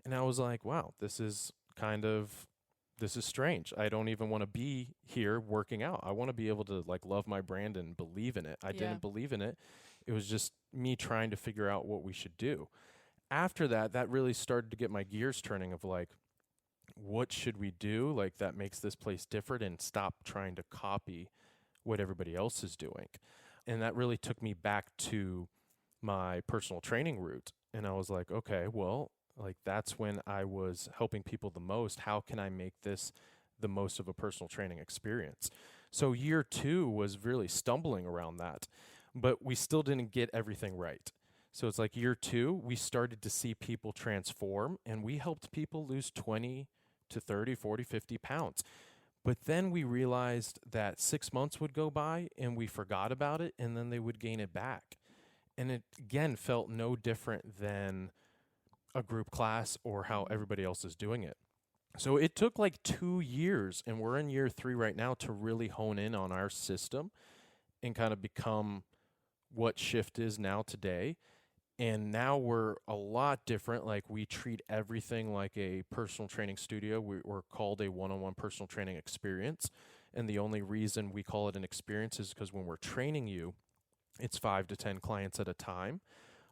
Speaker 2: And I was like, wow, this is strange. I don't even want to be here working out. I want to be able to like love my brand and believe in it. I didn't believe in it. It was just me trying to figure out what we should do. After that, that really started to get my gears turning of like, what should we do? Like that makes this place different and stop trying to copy what everybody else is doing. And that really took me back to my personal training route. And I was like, okay, well, like that's when I was helping people the most. How can I make this the most of a personal training experience? So year two was really stumbling around that, but we still didn't get everything right. So it's like year two, we started to see people transform and we helped people lose 20 to 30, 40, 50 pounds. But then we realized that 6 months would go by and we forgot about it and then they would gain it back. And it again felt no different than a group class or how everybody else is doing it. So it took like 2 years, and we're in year 3 right now, to really hone in on our system and kind of become what Shift is now today. And now we're a lot different. Like we treat everything like a personal training studio. We're called a one-on-one personal training experience. And the only reason we call it an experience is because when we're training you, it's 5 to 10 clients at a time.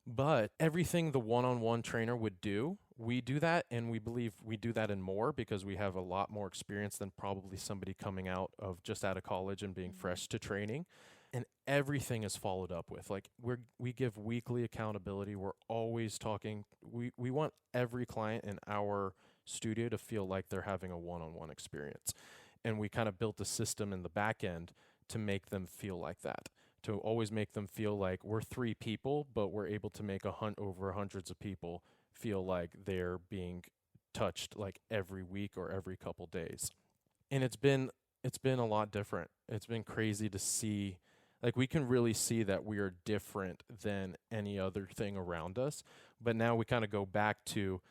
Speaker 2: But everything the one-on-one trainer would do, we do that, and we believe we do that and more because we have a lot more experience than probably somebody coming out of college and being fresh to training. And everything is followed up with. Like we give weekly accountability. We're always talking. We want every client in our studio to feel like they're having a one-on-one experience. And we kind of built a system in the back end to make them feel like that, to always make them feel like we're 3 people, but we're able to make over hundreds of people feel like they're being touched like every week or every couple days. And it's been a lot different. It's been crazy to see, like we can really see that we are different than any other thing around us. But now we kind of go back to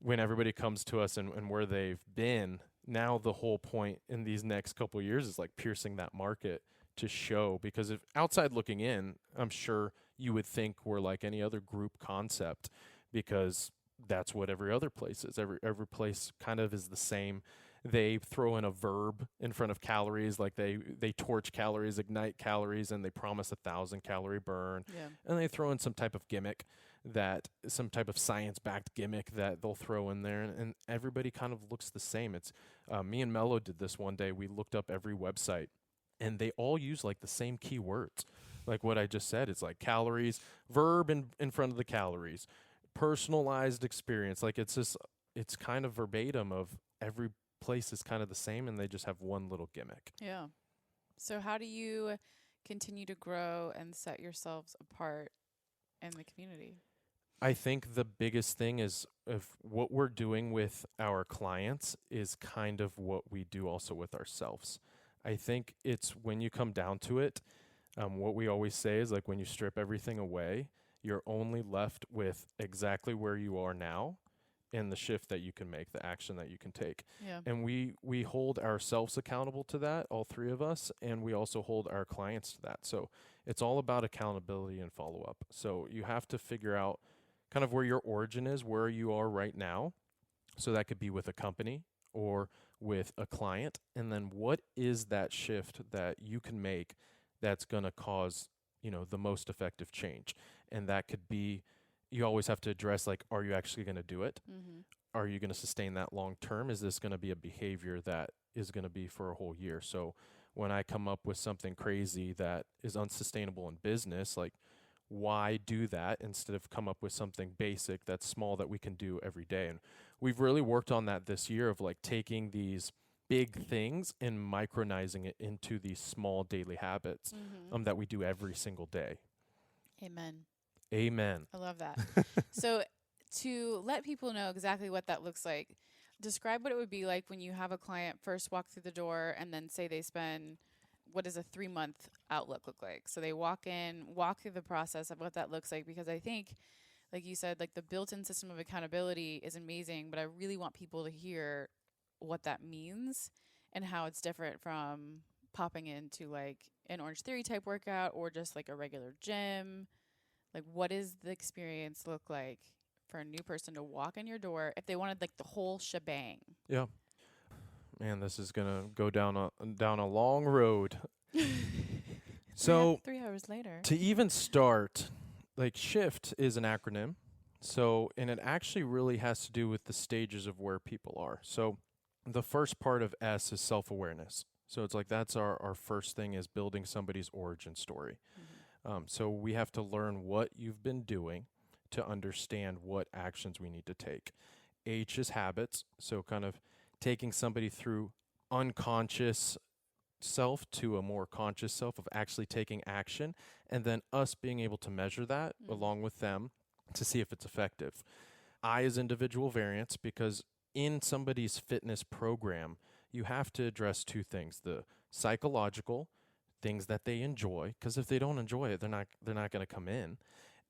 Speaker 2: when everybody comes to us and where they've been. Now the whole point in these next couple of years is like piercing that market to show, because if outside looking in, I'm sure you would think we're like any other group concept because that's what every other place is. Every place kind of is the same. They throw in a verb in front of calories, like they torch calories, ignite calories, and they promise 1,000 calorie burn.
Speaker 1: Yeah.
Speaker 2: And they throw in some type of gimmick, some type of science-backed gimmick that they'll throw in there, and everybody kind of looks the same. It's me and Mello did this one day. We looked up every website, and they all use like the same keywords. Like what I just said, it's like calories, verb in front of the calories, personalized experience. Like it's kind of verbatim of every place is kind of the same, and they just have one little gimmick.
Speaker 1: Yeah. So how do you continue to grow and set yourselves apart in the community?
Speaker 2: I think the biggest thing is if what we're doing with our clients is kind of what we do also with ourselves. I think it's when you come down to it, what we always say is like when you strip everything away, you're only left with exactly where you are now and the shift that you can make, the action that you can take.
Speaker 1: Yeah.
Speaker 2: And we hold ourselves accountable to that, all three of us, and we also hold our clients to that. So it's all about accountability and follow up. So you have to figure out kind of where your origin is, where you are right now. So that could be with a company or with a client. And then what is that shift that you can make that's going to cause, the most effective change? And that could be, you always have to address, like, are you actually going to do it?
Speaker 1: Mm-hmm.
Speaker 2: Are you going to sustain that long term? Is this going to be a behavior that is going to be for a whole year? So when I come up with something crazy that is unsustainable in business, like, why do that instead of come up with something basic that's small that we can do every day? And we've really worked on that this year of like taking these big things and micronizing it into these small daily habits
Speaker 1: Mm-hmm.
Speaker 2: that we do every single day.
Speaker 1: Amen.
Speaker 2: Amen.
Speaker 1: I love that. So to let people know exactly what that looks like, describe what it would be like when you have a client first walk through the door and then say they spend, what does a 3-month outlook look like? So they walk in, walk through the process of what that looks like, because I think, like you said, like the built-in system of accountability is amazing, but I really want people to hear what that means and how it's different from popping into like an Orange Theory type workout or just like a regular gym. Like, what does the experience look like for a new person to walk in your door if they wanted like the whole shebang?
Speaker 2: Yeah. Man, this is going to go down a long road. So
Speaker 1: 3 hours later.
Speaker 2: to even start, like, SHIFT is an acronym. So, and it actually really has to do with the stages of where people are. So the first part of S is self-awareness. So it's like that's our first thing, is building somebody's origin story. So we have to learn what you've been doing to understand what actions we need to take. H is habits. So kind of taking somebody through unconscious self to a more conscious self of actually taking action, and then us being able to measure that along with them to see if it's effective. I is individual variance, because in somebody's fitness program, you have to address two things: the psychological, things that they enjoy, because if they don't enjoy it, they're not going to come in.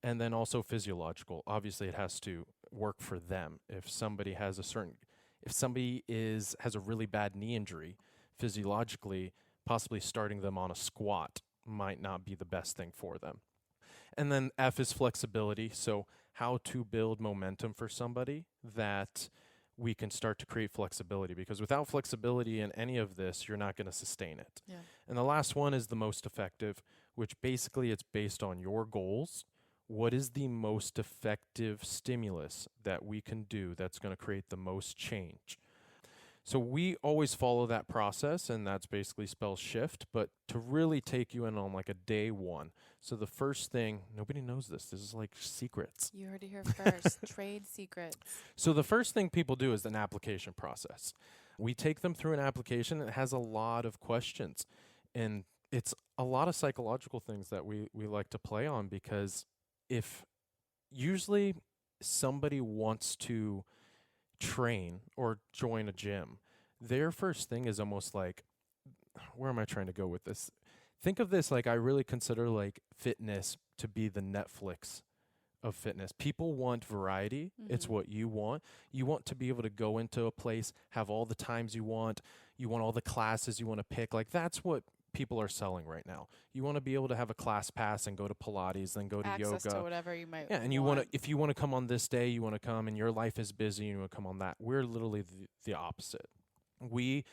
Speaker 2: And then also physiological. Obviously, it has to work for them. If somebody has has a really bad knee injury, physiologically, possibly starting them on a squat might not be the best thing for them. And then F is flexibility. So how to build momentum for somebody that we can start to create flexibility, because without flexibility in any of this, you're not going to sustain it.
Speaker 1: Yeah.
Speaker 2: And the last one is the most effective, which basically it's based on your goals. What is the most effective stimulus that we can do that's going to create the most change? So we always follow that process, and that's basically spells SHIFT, but to really take you in on like a day one. So the first thing, nobody knows this. This is like secrets.
Speaker 1: You heard it here first. Trade secrets.
Speaker 2: So the first thing people do is an application process. We take them through an application. It has a lot of questions, and it's a lot of psychological things that we like to play on, because if usually somebody wants to train or join a gym, their first thing is almost like, where am I trying to go with this? Think of this like, I really consider like fitness to be the Netflix of fitness. People want variety. It's what you want. You want to be able to go into a place, have all the times you want all the classes you want to pick. Like, that's what people are selling right now. You want to be able to have a class pass and go to Pilates, then go to
Speaker 1: Access
Speaker 2: yoga.
Speaker 1: to whatever you might
Speaker 2: Yeah, and you want to, if you want to come on this day, you want to come, and your life is busy, you want to come on that. We're literally the opposite. We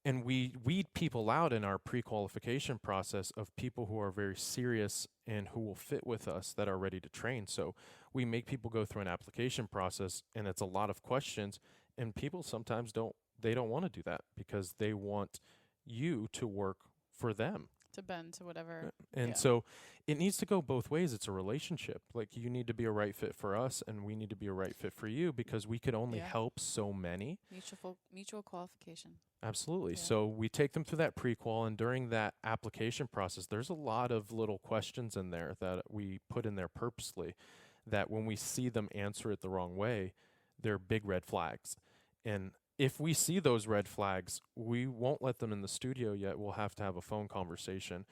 Speaker 2: weed people out in our pre-qualification process of people who are very serious and who will fit with us, that are ready to train. So we make people go through an application process, and it's a lot of questions, and people sometimes don't want to do that, because they want you to work for them.
Speaker 1: to bend to whatever.
Speaker 2: And so it needs to go both ways. It's a relationship. Like, you need to be a right fit for us, and we need to be a right fit for you, because we could only help so many.
Speaker 1: Mutual qualification.
Speaker 2: Absolutely.
Speaker 1: Yeah.
Speaker 2: So we take them through that pre-qual, and during that application process, there's a lot of little questions in there that we put in there purposely, that when we see them answer it the wrong way, they're big red flags. And if we see those red flags, we won't let them in the studio yet. We'll have to have a phone conversation.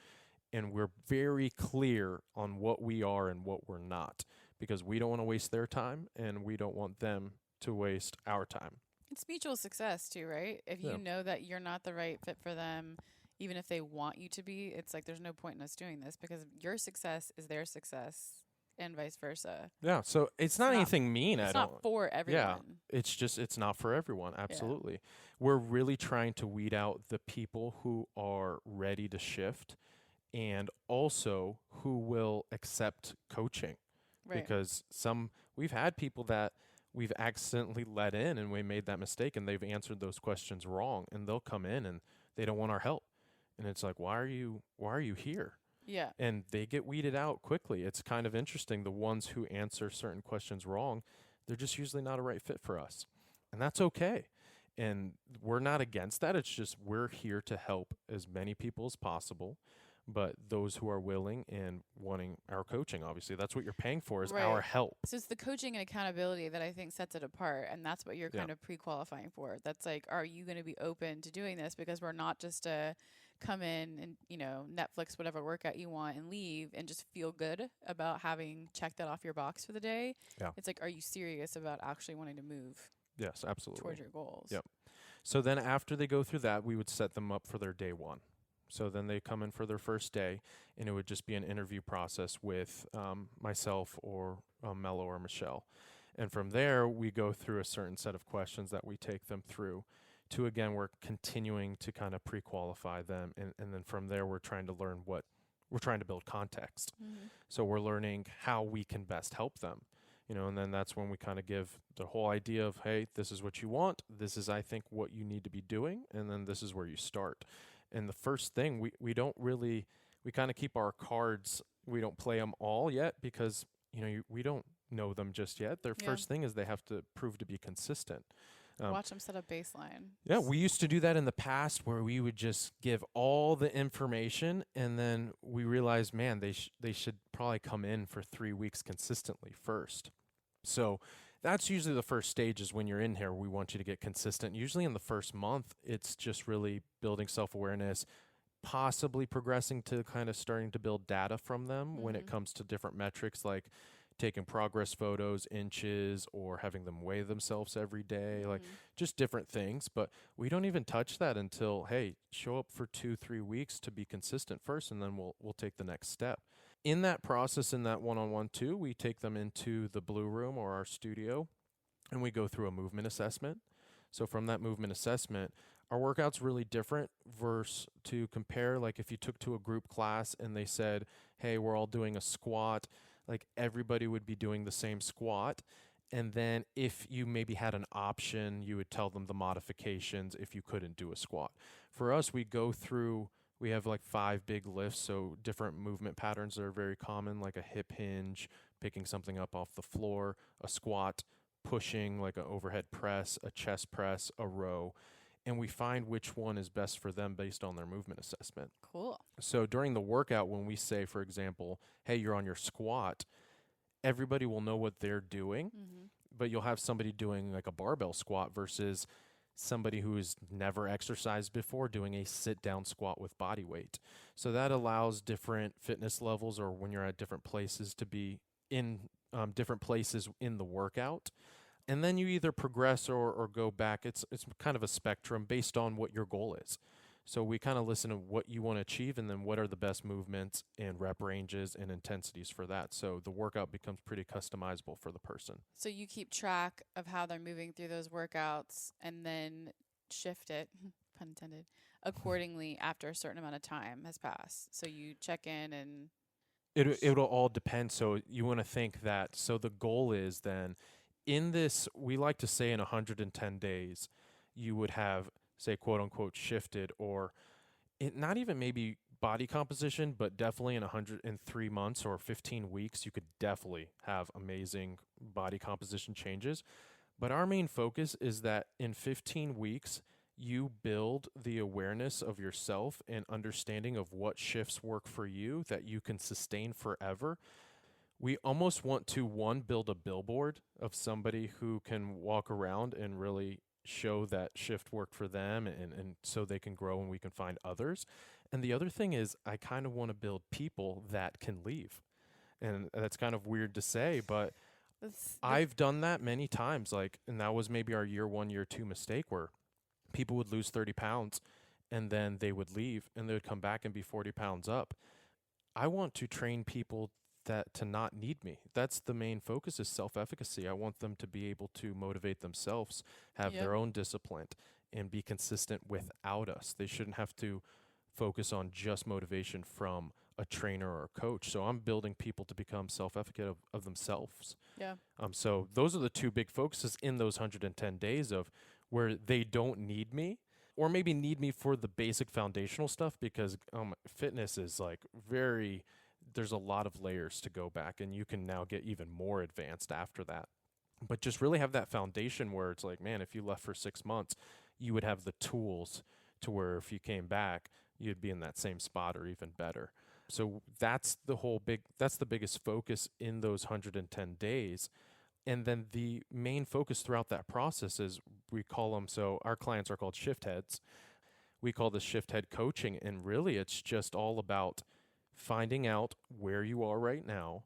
Speaker 2: and we're very clear on what we are and what we're not, because we don't want to waste their time and we don't want them to waste our time.
Speaker 1: It's mutual success too, right? If
Speaker 2: Yeah.
Speaker 1: you know that you're not the right fit for them, even if they want you to be, it's like there's no point in us doing this because your success is their success and vice versa.
Speaker 2: Yeah, so it's not
Speaker 1: not-
Speaker 2: anything mean.
Speaker 1: It's
Speaker 2: I don't.
Speaker 1: not for everyone.
Speaker 2: It's just it's not for everyone. Absolutely. We're really trying to weed out the people who are ready to shift and also who will accept coaching.
Speaker 1: Right.
Speaker 2: Because we've had people that we've accidentally let in and we made that mistake and they've answered those questions wrong, and they'll come in and they don't want our help. And it's like, why are you here?
Speaker 1: Yeah.
Speaker 2: And they get weeded out quickly. It's kind of interesting. The ones who answer certain questions wrong, they're just usually not a right fit for us. And that's okay. And we're not against that. It's just we're here to help as many people as possible. But those who are willing and wanting our coaching, obviously, that's what you're paying for, is
Speaker 1: Right.
Speaker 2: our help.
Speaker 1: So it's the coaching and accountability that I think sets it apart. And that's what you're
Speaker 2: Yeah.
Speaker 1: kind of pre-qualifying for. That's like, are you going to be open to doing this? Because we're not just a come in and, Netflix, whatever workout you want and leave and just feel good about having checked that off your box for the day.
Speaker 2: Yeah.
Speaker 1: It's like, are you serious about actually wanting to move
Speaker 2: Yes, absolutely.
Speaker 1: towards your goals?
Speaker 2: Yep. So then after they go through that, we would set them up for their day one. So then they come in for their first day, and it would just be an interview process with myself or Mello or Michelle. And from there, we go through a certain set of questions that we take them through to, again, we're continuing to kind of pre-qualify them. And then from there, we're trying to learn we're trying to build context.
Speaker 1: Mm-hmm.
Speaker 2: So we're learning how we can best help them. And then that's when we kind of give the whole idea of, hey, this is what you want. This is, I think, what you need to be doing. And then this is where you start. And the first thing, we don't really, we kind of keep our cards, we don't play them all yet because, we don't know them just yet. Their first thing is they have to prove to be consistent.
Speaker 1: Watch them set a baseline.
Speaker 2: Yeah, we used to do that in the past where we would just give all the information and then we realized, man, they should probably come in for 3 weeks consistently first. So that's usually the first stage, is when you're in here, we want you to get consistent. Usually in the first month, it's just really building self-awareness, possibly progressing to kind of starting to build data from them when it comes to different metrics like taking progress photos, inches, or having them weigh themselves every day, like just different things. But we don't even touch that until, hey, show up for 2-3 weeks to be consistent first, and then we'll take the next step. In that process, in that one-on-one too, we take them into the Blue Room or our studio, and we go through a movement assessment. So from that movement assessment, our workout's really different versus to compare, like if you took to a group class and they said, hey, we're all doing a squat, like everybody would be doing the same squat. And then if you maybe had an option, you would tell them the modifications if you couldn't do a squat. For us, we go through, we have like 5 big lifts, so different movement patterns that are very common, like a hip hinge, picking something up off the floor, a squat, pushing like an overhead press, a chest press, a row. And we find which one is best for them based on their movement assessment.
Speaker 1: Cool.
Speaker 2: So during the workout, when we say, for example, hey, you're on your squat, everybody will know what they're doing, but you'll have somebody doing like a barbell squat versus somebody who's never exercised before doing a sit-down squat with body weight. So that allows different fitness levels, or when you're at different places, to be in different places in the workout. And then you either progress or go back. It's kind of a spectrum based on what your goal is. So we kind of listen to what you want to achieve and then what are the best movements and rep ranges and intensities for that. So the workout becomes pretty customizable for the person.
Speaker 1: So you keep track of how they're moving through those workouts and then shift it, pun intended, accordingly after a certain amount of time has passed. So you check in and...
Speaker 2: It'll all depend. So you want to think that, so the goal is then, in this, we like to say in 110 days, you would have, say, quote unquote, shifted, or not even maybe body composition, but definitely in 103 months or 15 weeks, you could definitely have amazing body composition changes. But our main focus is that in 15 weeks, you build the awareness of yourself and understanding of what shifts work for you that you can sustain forever. We almost want to, one, build a billboard of somebody who can walk around and really show that shift worked for them, and so they can grow and we can find others. And the other thing is I kind of want to build people that can leave. And that's kind of weird to say, but I've done that many times. Like, and that was maybe our year 1, year 2 mistake where people would lose 30 pounds and then they would leave and they would come back and be 40 pounds up. I want to train people that to not need me. That's the main focus, is self-efficacy. I want them to be able to motivate themselves, have their own discipline, and be consistent without us. They shouldn't have to focus on just motivation from a trainer or a coach. So I'm building people to become self-efficacy of themselves.
Speaker 1: Yeah.
Speaker 2: So those are the two big focuses in those 110 days of where they don't need me, or maybe need me for the basic foundational stuff, because fitness is like there's a lot of layers to go back, and you can now get even more advanced after that. But just really have that foundation where it's like, man, if you left for 6 months, you would have the tools to where if you came back, you'd be in that same spot or even better. So that's the biggest focus in those 110 days. And then the main focus throughout that process is, we call them, so our clients are called shift heads. We call this shift head coaching. And really it's just all about finding out where you are right now,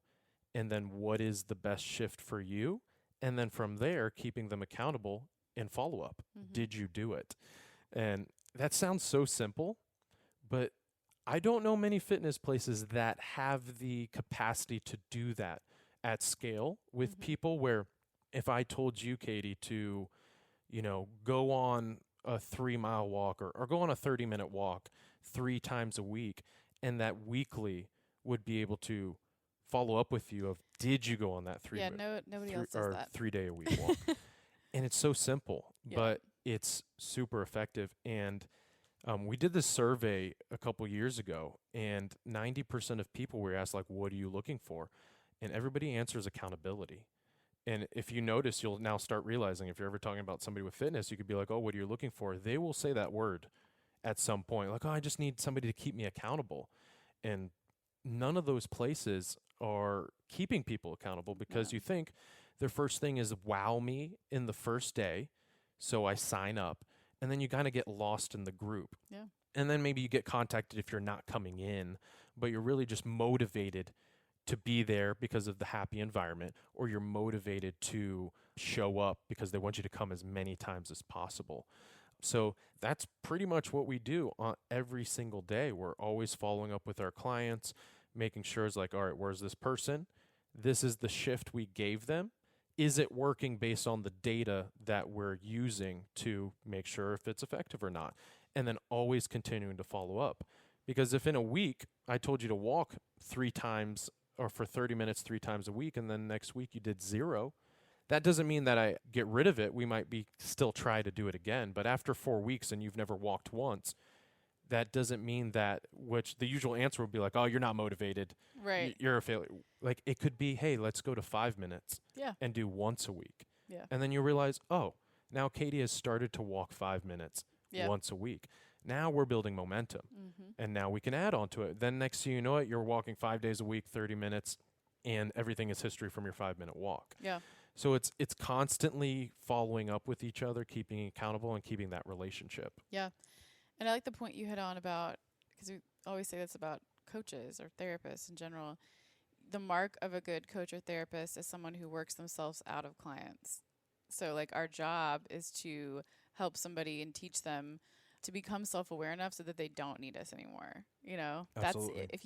Speaker 2: and then what is the best shift for you. And then from there, keeping them accountable and follow up.
Speaker 1: Mm-hmm.
Speaker 2: Did you do it? And that sounds so simple, but I don't know many fitness places that have the capacity to do that at scale with people, where if I told you, Katie, to, go on a 3-mile walk or go on a 30-minute walk 3 times a week, and that weekly would be able to follow up with you of, did you go on that
Speaker 1: nobody else does that
Speaker 2: 3-day a week walk? And it's so simple, but it's super effective. And we did this survey a couple years ago, and 90% of people were asked, like, what are you looking for? And everybody answers accountability. And if you notice, you'll now start realizing, if you're ever talking about somebody with fitness, you could be like, oh, what are you looking for? They will say that word at some point, like, oh, I just need somebody to keep me accountable. And none of those places are keeping people accountable, because you think their first thing is wow me in the first day, so I sign up, and then you kind of get lost in the group.
Speaker 1: Yeah.
Speaker 2: And then maybe you get contacted if you're not coming in, but you're really just motivated to be there because of the happy environment, or you're motivated to show up because they want you to come as many times as possible. So that's pretty much what we do on every single day. We're always following up with our clients, making sure it's like, all right, where's this person? This is the shift we gave them. Is it working based on the data that we're using to make sure if it's effective or not? And then always continuing to follow up. Because if in a week I told you to walk 3 times or for 30 minutes 3 times a week, and then next week you did 0, that doesn't mean that I get rid of it. We might be still try to do it again. But after 4 weeks and you've never walked once, that doesn't mean that, which the usual answer would be like, oh, you're not motivated.
Speaker 1: Right.
Speaker 2: You're a failure. Like, it could be, hey, let's go to 5 minutes and do once a week.
Speaker 1: Yeah.
Speaker 2: And then you realize, oh, now Katie has started to walk 5 minutes once a week. Now we're building momentum, and now we can add on to it. Then next thing you know it, you're walking 5 days a week, 30 minutes, and everything is history from your 5-minute walk.
Speaker 1: Yeah.
Speaker 2: So it's constantly following up with each other, keeping accountable, and keeping that relationship.
Speaker 1: Yeah. And I like the point you hit on about, because we always say this about coaches or therapists in general, the mark of a good coach or therapist is someone who works themselves out of clients. So like our job is to help somebody and teach them to become self-aware enough so that they don't need us anymore.
Speaker 2: Absolutely.
Speaker 1: That's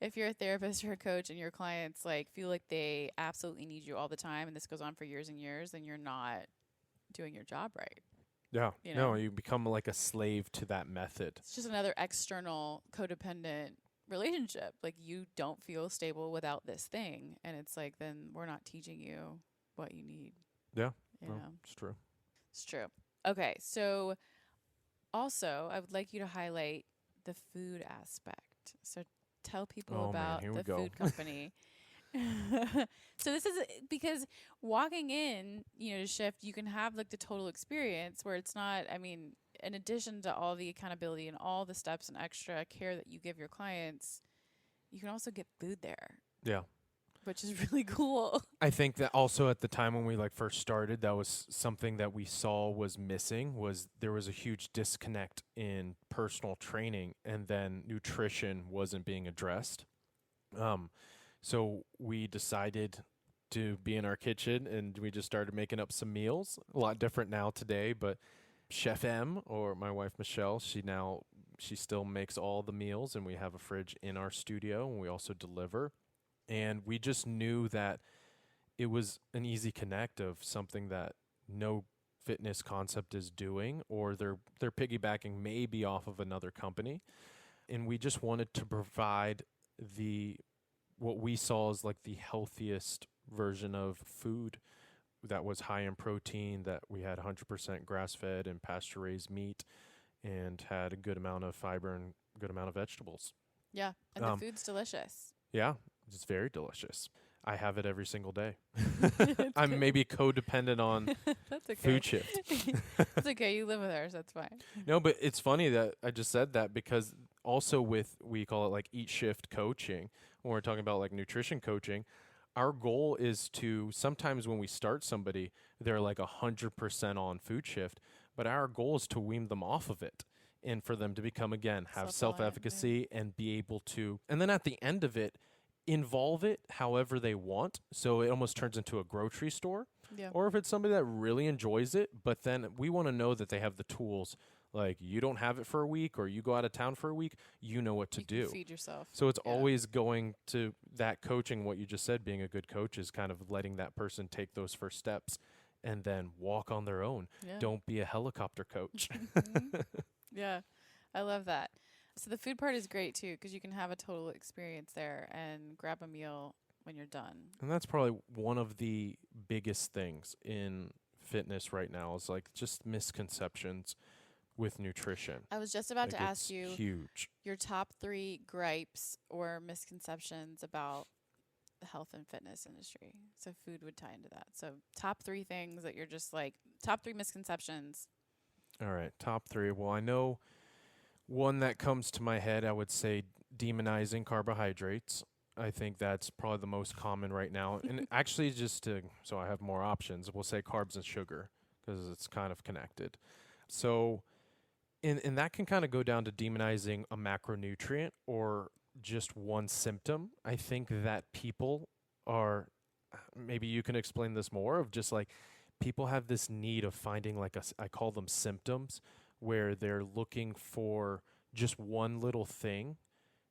Speaker 1: if you're a therapist or a coach and your clients like feel like they absolutely need you all the time, and this goes on for years and years, then you're not doing your job right.
Speaker 2: Yeah. No, you become like a slave to that method.
Speaker 1: It's just another external codependent relationship. Like, you don't feel stable without this thing. And it's like, then we're not teaching you what you need.
Speaker 2: Yeah.
Speaker 1: You know?
Speaker 2: It's true.
Speaker 1: It's true. Okay. So also, I would like you to highlight the food aspect. So tell people about the food company. So this is because walking in, to shift, you can have like the total experience where it's not, in addition to all the accountability and all the steps and extra care that you give your clients, you can also get food there.
Speaker 2: Yeah.
Speaker 1: which is really cool.
Speaker 2: I think that also at the time when we like first started, that was something that we saw was missing, was there was a huge disconnect in personal training, and then nutrition wasn't being addressed. So we decided to be in our kitchen, and we just started making up some meals. A lot different now today, but Chef M, or my wife Michelle, she still makes all the meals, and we have a fridge in our studio, and we also deliver. And we just knew that it was an easy connect of something that no fitness concept is doing, or they're piggybacking maybe off of another company. And we just wanted to provide what we saw as like the healthiest version of food that was high in protein, that we had 100% grass-fed and pasture-raised meat, and had a good amount of fiber and good amount of vegetables.
Speaker 1: Yeah, and the food's delicious.
Speaker 2: Yeah, it's very delicious. I have it every single day. I'm maybe codependent on
Speaker 1: That's okay.
Speaker 2: Food Shift.
Speaker 1: It's okay. You live with ours. That's fine.
Speaker 2: No, but it's funny that I just said that, because also we call it like Eat Shift coaching, when we're talking about like nutrition coaching, our goal is to, sometimes when we start somebody, they're like 100% on Food Shift, but our goal is to wean them off of it, and for them to become, again, have self-efficacy and be able to, and then at the end of it, involve it however they want. So it almost turns into a grocery store.
Speaker 1: Yeah.
Speaker 2: Or if it's somebody that really enjoys it, but then we want to know that they have the tools. Like, you don't have it for a week, or you go out of town for a week, you know what to do.
Speaker 1: Can feed yourself.
Speaker 2: So it's always going to that coaching, what you just said, being a good coach is kind of letting that person take those first steps and then walk on their own.
Speaker 1: Yeah.
Speaker 2: Don't be a helicopter coach.
Speaker 1: Yeah, I love that. So the food part is great too, because you can have a total experience there and grab a meal when you're done.
Speaker 2: And that's probably one of the biggest things in fitness right now, is like just misconceptions with nutrition.
Speaker 1: I was just about
Speaker 2: Like,
Speaker 1: to ask
Speaker 2: it's
Speaker 1: you
Speaker 2: huge.
Speaker 1: your top 3 gripes or misconceptions about the health and fitness industry. So food would tie into that. So top 3 things that you're just like, top 3 misconceptions.
Speaker 2: All right, top 3. Well, I know one that comes to my head, I would say demonizing carbohydrates. I think that's probably the most common right now. And actually, so I have more options, we'll say carbs and sugar, because it's kind of connected. So, and that can kind of go down to demonizing a macronutrient or just one symptom. I think that people are, maybe you can explain this more, of just like, people have this need of finding like I call them symptoms, where they're looking for just one little thing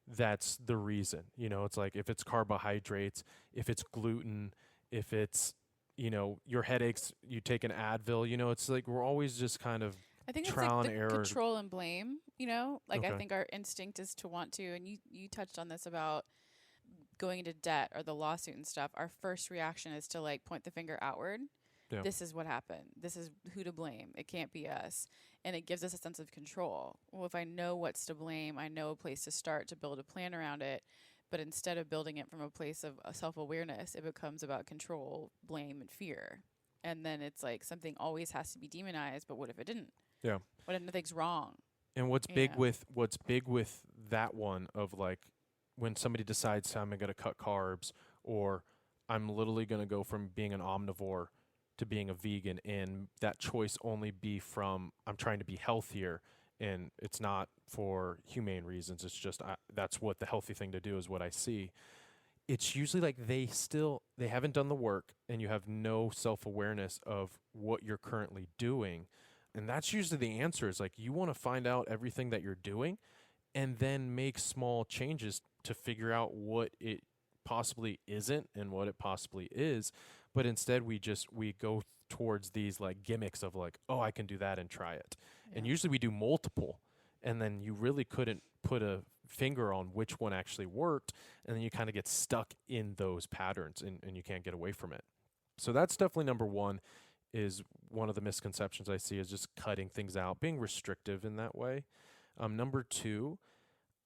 Speaker 2: that's the reason. You know, it's like, if it's carbohydrates, if it's gluten, if it's, your headaches, you take an Advil, it's like we're always just kind of
Speaker 1: I think it's
Speaker 2: trial
Speaker 1: like
Speaker 2: and
Speaker 1: the
Speaker 2: error.
Speaker 1: control and blame, Like I
Speaker 2: Okay.
Speaker 1: think our instinct is to want to, and you touched on this about going into debt or the lawsuit and stuff. Our first reaction is to like point the finger outward.
Speaker 2: Yeah.
Speaker 1: This is what happened. This is who to blame. It can't be us. And it gives us a sense of control. Well, if I know what's to blame, I know a place to start to build a plan around it. But instead of building it from a place of self-awareness, it becomes about control, blame, and fear. And then it's like something always has to be demonized, but what if it didn't?
Speaker 2: Yeah.
Speaker 1: What if nothing's wrong?
Speaker 2: And what's big with that one, of like, when somebody decides I'm going to cut carbs, or I'm literally going to go from being an omnivore to being a vegan, and that choice only be from, I'm trying to be healthier, and it's not for humane reasons, it's just that's what the healthy thing to do is what I see. It's usually like they haven't done the work, and you have no self-awareness of what you're currently doing. And that's usually the answer, is like, you want to find out everything that you're doing and then make small changes to figure out what it possibly isn't and what it possibly is. But instead we go towards these like gimmicks of like, oh, I can do that and try it.
Speaker 1: Yeah.
Speaker 2: And usually we do multiple, and then you really couldn't put a finger on which one actually worked. And then you kind of get stuck in those patterns, and you can't get away from it. So that's definitely number one, is one of the misconceptions I see, is just cutting things out, being restrictive in that way. Number 2,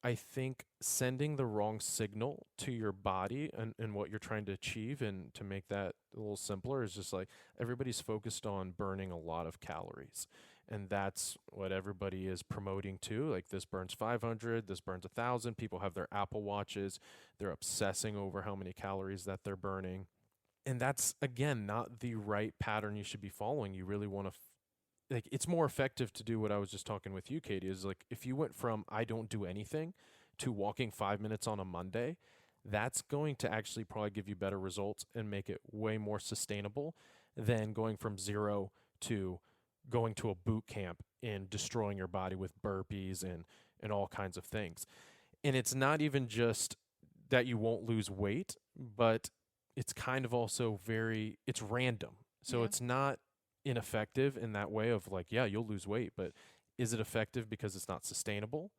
Speaker 2: I think sending the wrong signal to your body and what you're trying to achieve. And to make that a little simpler, is just like, everybody's focused on burning a lot of calories. And that's what everybody is promoting too. Like, this burns 500, this burns 1,000. People have their Apple Watches. They're obsessing over how many calories that they're burning. And that's, again, not the right pattern you should be following. You really want to, like, it's more effective to do what I was just talking with you, Katie, is like, if you went from I don't do anything to walking 5 minutes on a Monday, that's going to actually probably give you better results and make it way more sustainable than going from 0 to going to a boot camp and destroying your body with burpees and all kinds of things. And it's not even just that you won't lose weight, but it's kind of also it's random. So
Speaker 1: Yeah.
Speaker 2: it's not ineffective in that way of like, yeah, you'll lose weight, but is it effective because it's not sustainable?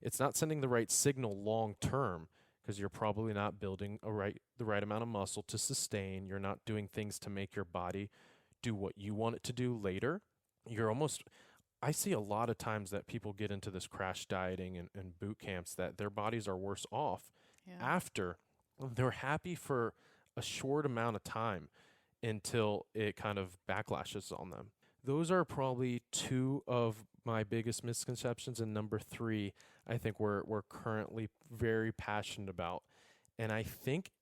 Speaker 2: It's not sending the right signal long term, because you're probably not building the right amount of muscle to sustain. You're not doing things to make your body do what you want it to do later. I see a lot of times that people get into this crash dieting and boot camps that their bodies are worse off after they're happy for a short amount of time until it kind of backlashes on them. Those are probably two of my biggest misconceptions. And number three, I think we're currently very passionate about. And I think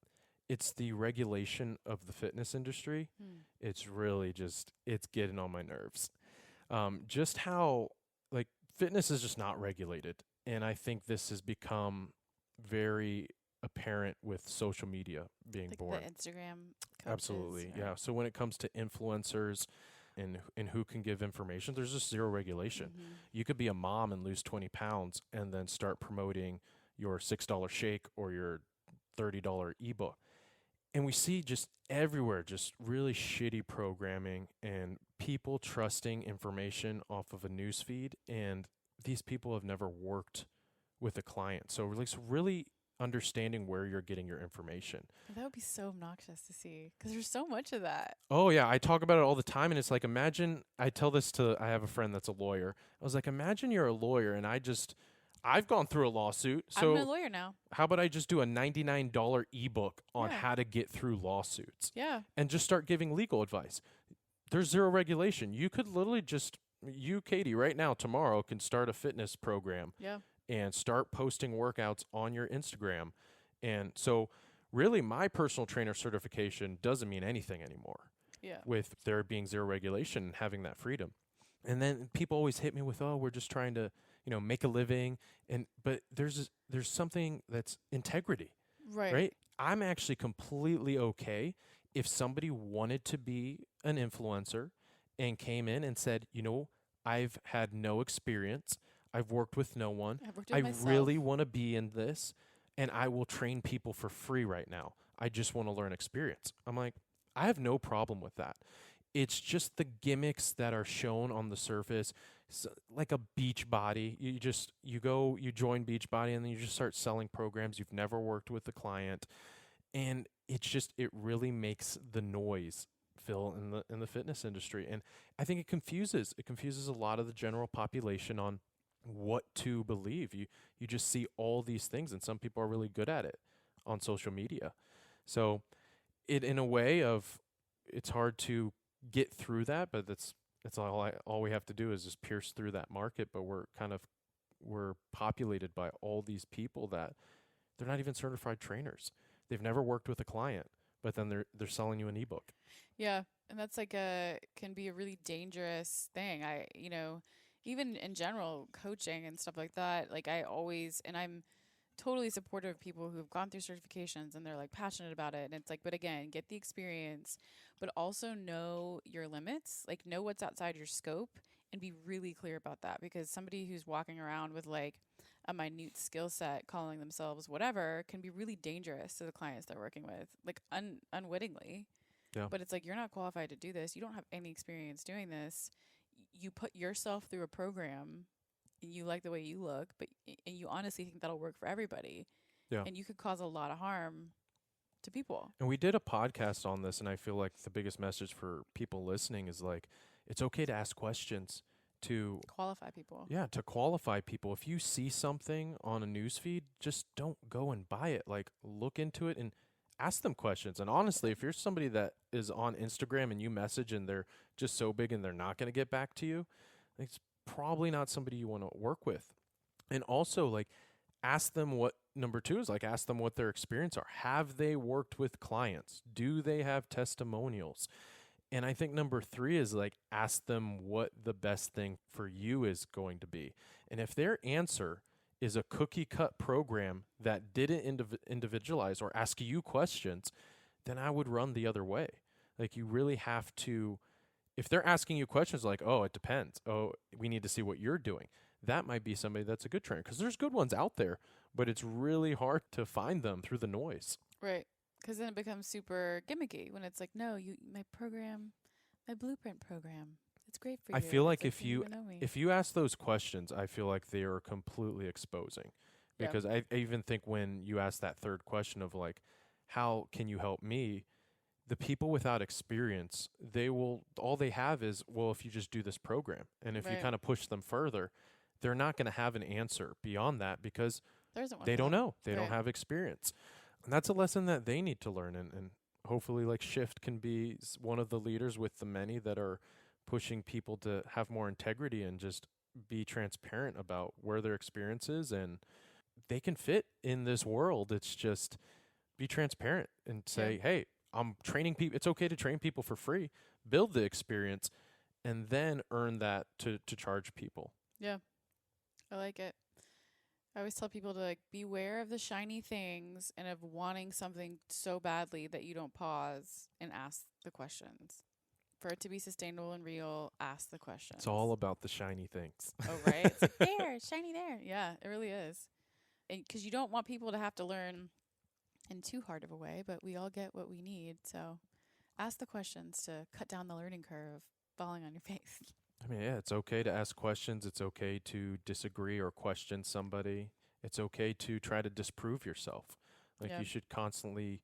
Speaker 2: it's the regulation of the fitness industry. It's really it's getting on my nerves. Just how, like, fitness is just not regulated. And I think this has become very apparent with social media being
Speaker 1: Like
Speaker 2: born.
Speaker 1: the Instagram coaches.
Speaker 2: Absolutely. Yeah. So when it comes to influencers and who can give information, there's just zero regulation. You could be a mom and lose 20 pounds and then start promoting your $6 shake or your $30 ebook. And we see just everywhere just really shitty programming and people trusting information off of a news feed. And these people have never worked with a client. So really understanding where you're getting your information.
Speaker 1: That would be so obnoxious to see, because there's so much of that.
Speaker 2: Oh, yeah. I talk about it all the time. And it's like, imagine, I have a friend that's a lawyer. I was like, imagine you're a lawyer and I've gone through a lawsuit. So
Speaker 1: I'm a lawyer now.
Speaker 2: how about I just do a $99 ebook on
Speaker 1: Yeah.
Speaker 2: how to get through lawsuits
Speaker 1: Yeah.
Speaker 2: and just start giving legal advice? There's zero regulation. You could literally you, Katie, right now, tomorrow, can start a fitness program
Speaker 1: Yeah.
Speaker 2: and start posting workouts on your Instagram. And so really my personal trainer certification doesn't mean anything anymore
Speaker 1: Yeah.
Speaker 2: with there being zero regulation and having that freedom. And then people always hit me with, oh, we're just trying to, make a living. But there's something that's integrity, right? I'm actually completely okay if somebody wanted to be an influencer and came in and said, I've had no experience. I've worked with no one.
Speaker 1: I've worked with
Speaker 2: I
Speaker 1: myself.
Speaker 2: really want to be in this, and I will train people for free right now. I just want to learn experience. I'm like, I have no problem with that. It's just the gimmicks that are shown on the surface, like a Beachbody. You join Beachbody, and then you just start selling programs. You've never worked with the client, and it really makes the noise fill in the fitness industry. And I think it confuses a lot of the general population on what to believe. You just see all these things, and some people are really good at it on social media. So in a way it's hard to get through that, but that's all we have to do is just pierce through that market. But we're populated by all these people that they're not even certified trainers. They've never worked with a client, but then they're selling you an ebook.
Speaker 1: Yeah. And that's can be a really dangerous thing. Even in general, coaching and stuff like that, I'm totally supportive of people who've gone through certifications and they're like passionate about it. And it's like, but again, get the experience, but also know your limits, like know what's outside your scope and be really clear about that. Because somebody who's walking around with like a minute skill set, calling themselves whatever, can be really dangerous to the clients they're working with, like unwittingly.
Speaker 2: Yeah.
Speaker 1: But it's like, you're not qualified to do this. You don't have any experience doing this. You put yourself through a program. You like the way you look, and you honestly think that'll work for everybody.
Speaker 2: Yeah.
Speaker 1: And you could cause a lot of harm to people.
Speaker 2: And we did a podcast on this, and I feel like the biggest message for people listening is like, it's okay to ask questions to
Speaker 1: qualify people.
Speaker 2: Yeah, to qualify people. If you see something on a news feed, just don't go and buy it. Like, look into it and ask them questions. And honestly, if you're somebody that is on Instagram and you message and they're just so big and they're not going to get back to you, It's probably not somebody you want to work with. And also, like, ask them what number two is like, ask them what their experience are. Have they worked with clients? Do they have testimonials? And I think number three is like, ask them what the best thing for you is going to be. And if their answer is a cookie cut program that didn't individualize or ask you questions, then I would run the other way. Like, you really have to, if they're asking you questions like, oh, it depends. Oh, we need to see what you're doing. That might be somebody that's a good trainer, because there's good ones out there, but it's really hard to find them through the noise.
Speaker 1: Right. Because then it becomes super gimmicky when it's like, no, my program, my blueprint program, it's great for you.
Speaker 2: I feel like
Speaker 1: It's
Speaker 2: if you ask those questions, I feel like they are completely exposing.
Speaker 1: Yeah.
Speaker 2: Because I even think when you ask that third question of like, how can you help me? The people without experience, all they have is, well, if you just do this program. And if you
Speaker 1: Right.
Speaker 2: kind of push them further, they're not going to have an answer beyond that, because
Speaker 1: There isn't one
Speaker 2: they
Speaker 1: for
Speaker 2: don't
Speaker 1: them.
Speaker 2: know. They don't
Speaker 1: Right.
Speaker 2: have experience. And that's a lesson that they need to learn. And hopefully, like, Shift can be one of the leaders with the many that are pushing people to have more integrity and just be transparent about where their experience is, and they can fit in this world. It's just be transparent and say,
Speaker 1: Yeah.
Speaker 2: hey, I'm training people. It's okay to train people for free, build the experience, and then earn that to charge people.
Speaker 1: Yeah. I like it. I always tell people to like beware of the shiny things and of wanting something so badly that you don't pause and ask the questions. For it to be sustainable and real, ask the questions.
Speaker 2: It's all about the shiny things.
Speaker 1: Oh, right. It's like, there, shiny there. Yeah, it really is. Because you don't want people to have to learn in too hard of a way, but we all get what we need. So ask the questions to cut down the learning curve of falling on your face.
Speaker 2: I mean, yeah, it's okay to ask questions. It's okay to disagree or question somebody. It's okay to try to disprove yourself. Like,
Speaker 1: Yeah.
Speaker 2: you should constantly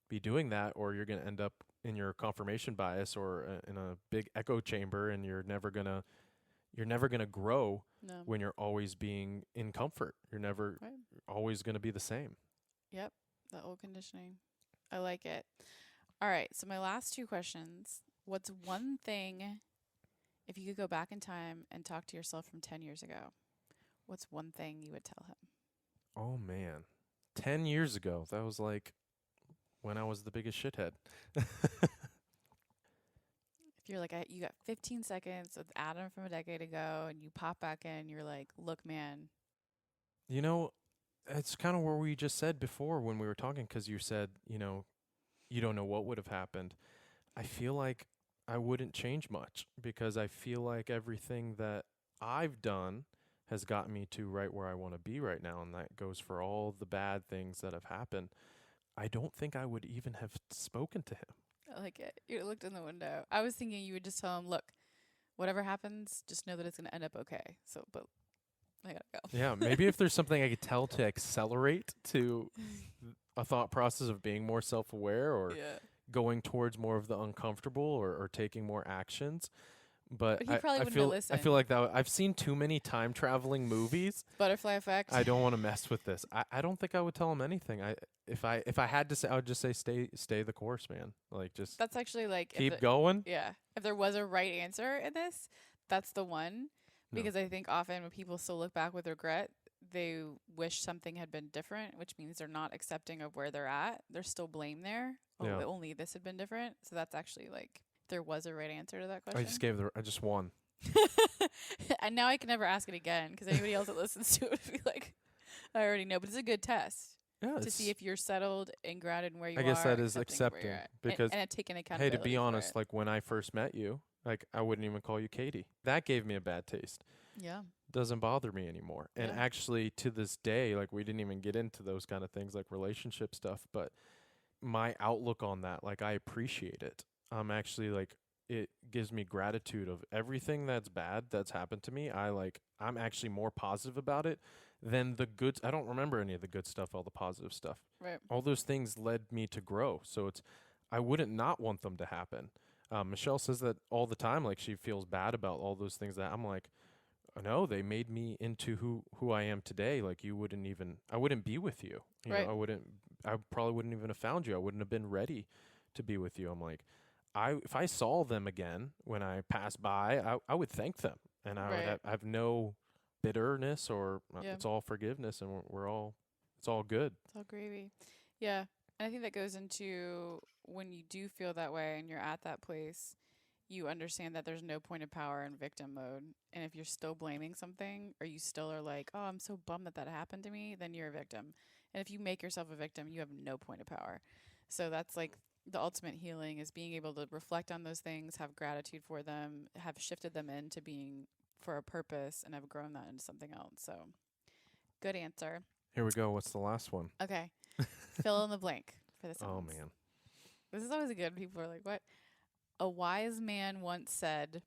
Speaker 2: be doing that, or you're going to end up in your confirmation bias or in a big echo chamber, and you're never going to grow
Speaker 1: No.
Speaker 2: when you're always being in comfort. You're never
Speaker 1: Right.
Speaker 2: always going to be the same.
Speaker 1: Yep. The old conditioning. I like it. All right. So my last two questions. What's one thing, if you could go back in time and talk to yourself from 10 years ago, what's one thing you would tell him?
Speaker 2: Oh, man. 10 years ago, that was like when I was the biggest shithead.
Speaker 1: If you're like, you got 15 seconds with Adam from a decade ago and you pop back in, you're like, look, man.
Speaker 2: You know, it's kind of where we just said before when we were talking, because you said, you don't know what would have happened. I feel like I wouldn't change much, because I feel like everything that I've done has gotten me to right where I want to be right now. And that goes for all the bad things that have happened. I don't think I would even have spoken to him.
Speaker 1: I like it. You looked in the window. I was thinking you would just tell him, look, whatever happens, just know that it's going to end up okay. So, but I got to go.
Speaker 2: Yeah, maybe if there's something I could tell to accelerate to a thought process of being more self-aware, or
Speaker 1: Yeah.
Speaker 2: going towards more of the uncomfortable, or taking more actions. But
Speaker 1: But he probably
Speaker 2: I
Speaker 1: wouldn't have
Speaker 2: feel
Speaker 1: listened.
Speaker 2: like that I've seen too many time traveling movies.
Speaker 1: Butterfly effect.
Speaker 2: I don't want to mess with this. I don't think I would tell him anything. If I had to say, I would just say stay the course, man. Like, just
Speaker 1: That's actually like
Speaker 2: keep going.
Speaker 1: Yeah. If there was a right answer in this, that's the one.
Speaker 2: No.
Speaker 1: Because I think often when people still look back with regret, they wish something had been different, which means they're not accepting of where they're at. There's still blame there. Oh,
Speaker 2: Yeah.
Speaker 1: if only this had been different. So that's actually like, if there was a right answer to that question.
Speaker 2: I just won.
Speaker 1: And now I can never ask it again, because anybody else that listens to it would be like, I already know. But it's a good test
Speaker 2: Yeah,
Speaker 1: to see if you're settled and grounded in where you are.
Speaker 2: I guess that is
Speaker 1: accepting where you're
Speaker 2: accepting,
Speaker 1: at,
Speaker 2: because
Speaker 1: and taking
Speaker 2: hey,
Speaker 1: accountability.
Speaker 2: to be
Speaker 1: for
Speaker 2: honest,
Speaker 1: it.
Speaker 2: like, when I first met you, like, I wouldn't even call you Katie. That gave me a bad taste.
Speaker 1: Yeah.
Speaker 2: Doesn't bother me anymore. And
Speaker 1: Yeah.
Speaker 2: actually, to this day, like, we didn't even get into those kind of things like relationship stuff, but my outlook on that, like, I appreciate it. I'm actually like, it gives me gratitude of everything that's bad that's happened to me. I'm actually more positive about it than the good. I don't remember any of the good stuff, all the positive stuff.
Speaker 1: Right.
Speaker 2: All those things led me to grow. So I wouldn't not want them to happen. Michelle says that all the time, like, she feels bad about all those things that I'm like, no, they made me into who I am today. Like, I wouldn't be with you.
Speaker 1: Right.
Speaker 2: I probably wouldn't even have found you. I wouldn't have been ready to be with you. I'm like, if I saw them again when I passed by, I would thank them. and I
Speaker 1: Right.
Speaker 2: I have no bitterness or
Speaker 1: Yeah.
Speaker 2: it's all forgiveness, and it's all good.
Speaker 1: It's all gravy. Yeah. And I think that goes into when you do feel that way and you're at that place, you understand that there's no point of power in victim mode. And if you're still blaming something or you still are like, oh, I'm so bummed that that happened to me, then you're a victim. And if you make yourself a victim, you have no point of power. So that's like the ultimate healing is being able to reflect on those things, have gratitude for them, have shifted them into being for a purpose, and have grown that into something else. So good answer.
Speaker 2: Here we go. What's the last one?
Speaker 1: Okay. Fill in the blank for the
Speaker 2: Oh
Speaker 1: sentence.
Speaker 2: man.
Speaker 1: This is always good. People are like, what? A wise man once said,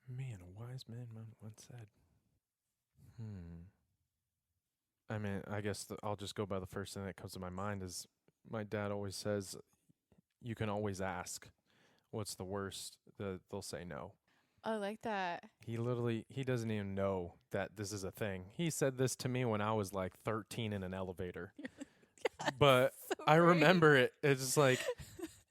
Speaker 2: Man, a wise man once said. I mean, I guess I'll just go by the first thing that comes to my mind is my dad always says, you can always ask. What's the worst? They'll say no.
Speaker 1: I like that.
Speaker 2: He doesn't even know that this is a thing. He said this to me when I was like 13 in an elevator. But
Speaker 1: So
Speaker 2: I
Speaker 1: great.
Speaker 2: remember it. It's just like,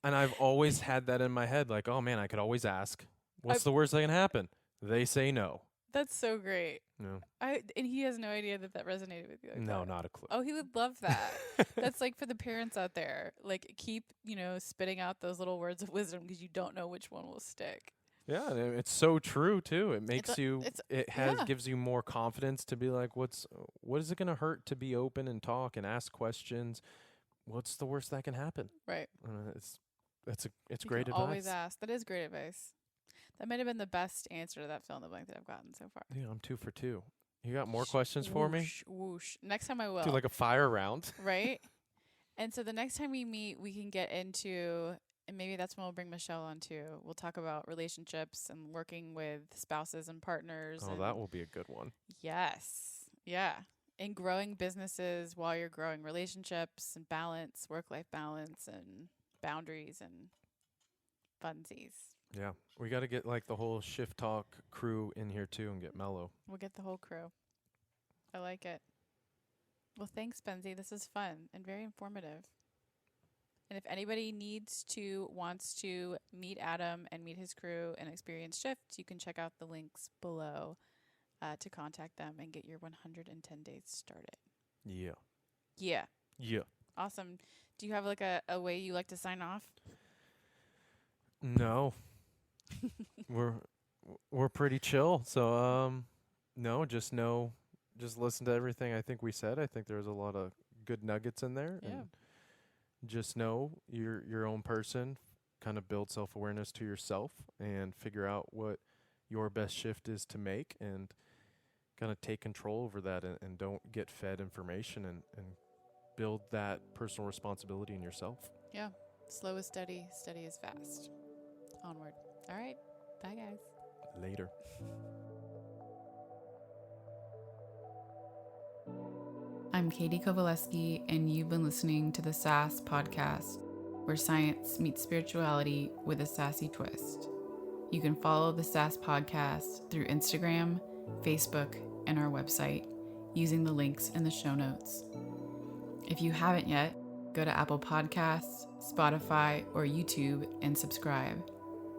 Speaker 2: and I've always had that in my head. Like, oh man, I could always ask. What's the worst that can happen? They say no.
Speaker 1: That's so great.
Speaker 2: No,
Speaker 1: And he has no idea that that resonated with you. Like
Speaker 2: no,
Speaker 1: that.
Speaker 2: not a clue.
Speaker 1: Oh, he would love that. That's like for the parents out there. Like, keep, spitting out those little words of wisdom because you don't know which one will stick.
Speaker 2: Yeah, and it's so true too. It makes
Speaker 1: yeah.
Speaker 2: gives you more confidence to be like, what is it going to hurt to be open and talk and ask questions? What's the worst that can happen?
Speaker 1: Right.
Speaker 2: It's
Speaker 1: You
Speaker 2: great
Speaker 1: can
Speaker 2: advice.
Speaker 1: always ask. That is great advice. That might have been the best answer to that fill in the blank that I've gotten so far.
Speaker 2: Yeah, I'm 2 for 2. You got more questions for me?
Speaker 1: Whoosh, whoosh. Next time I will.
Speaker 2: Do like a fire round.
Speaker 1: Right? And so the next time we meet, we can get into, and maybe that's when we'll bring Michelle on too. We'll talk about relationships and working with spouses and partners.
Speaker 2: Oh,
Speaker 1: and
Speaker 2: that will be a good one.
Speaker 1: Yes. Yeah. And growing businesses while you're growing relationships and balance, work-life balance and boundaries and funsies.
Speaker 2: Yeah, we got to get like the whole Shift Talk crew in here too and get mellow.
Speaker 1: We'll get the whole crew. I like it. Well, thanks, Benzie. This is fun and very informative. And if anybody wants to meet Adam and meet his crew and experience Shift, you can check out the links below to contact them and get your 110 days started.
Speaker 2: Yeah.
Speaker 1: Yeah.
Speaker 2: Yeah.
Speaker 1: Awesome. Do you have like a way you like to sign off?
Speaker 2: No. we're pretty chill. So no, just listen to everything I think we said. I think there's a lot of good nuggets in there.
Speaker 1: Yeah.
Speaker 2: And just know you're your own person. Kind of build self-awareness to yourself and figure out what your best shift is to make and kind of take control over that and don't get fed information and build that personal responsibility in yourself.
Speaker 1: Yeah. Slow is steady, steady is fast. Onward. All right. Bye, guys.
Speaker 2: Later.
Speaker 1: I'm Katie Kovaleski, and you've been listening to the SAS Podcast, where science meets spirituality with a sassy twist. You can follow the SAS Podcast through Instagram, Facebook, and our website using the links in the show notes. If you haven't yet, go to Apple Podcasts, Spotify, or YouTube and subscribe.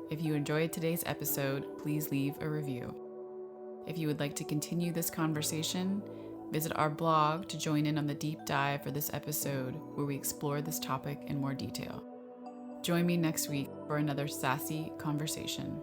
Speaker 1: If you enjoyed today's episode, please leave a review. If you would like to continue this conversation, visit our blog to join in on the deep dive for this episode where we explore this topic in more detail. Join me next week for another sassy conversation.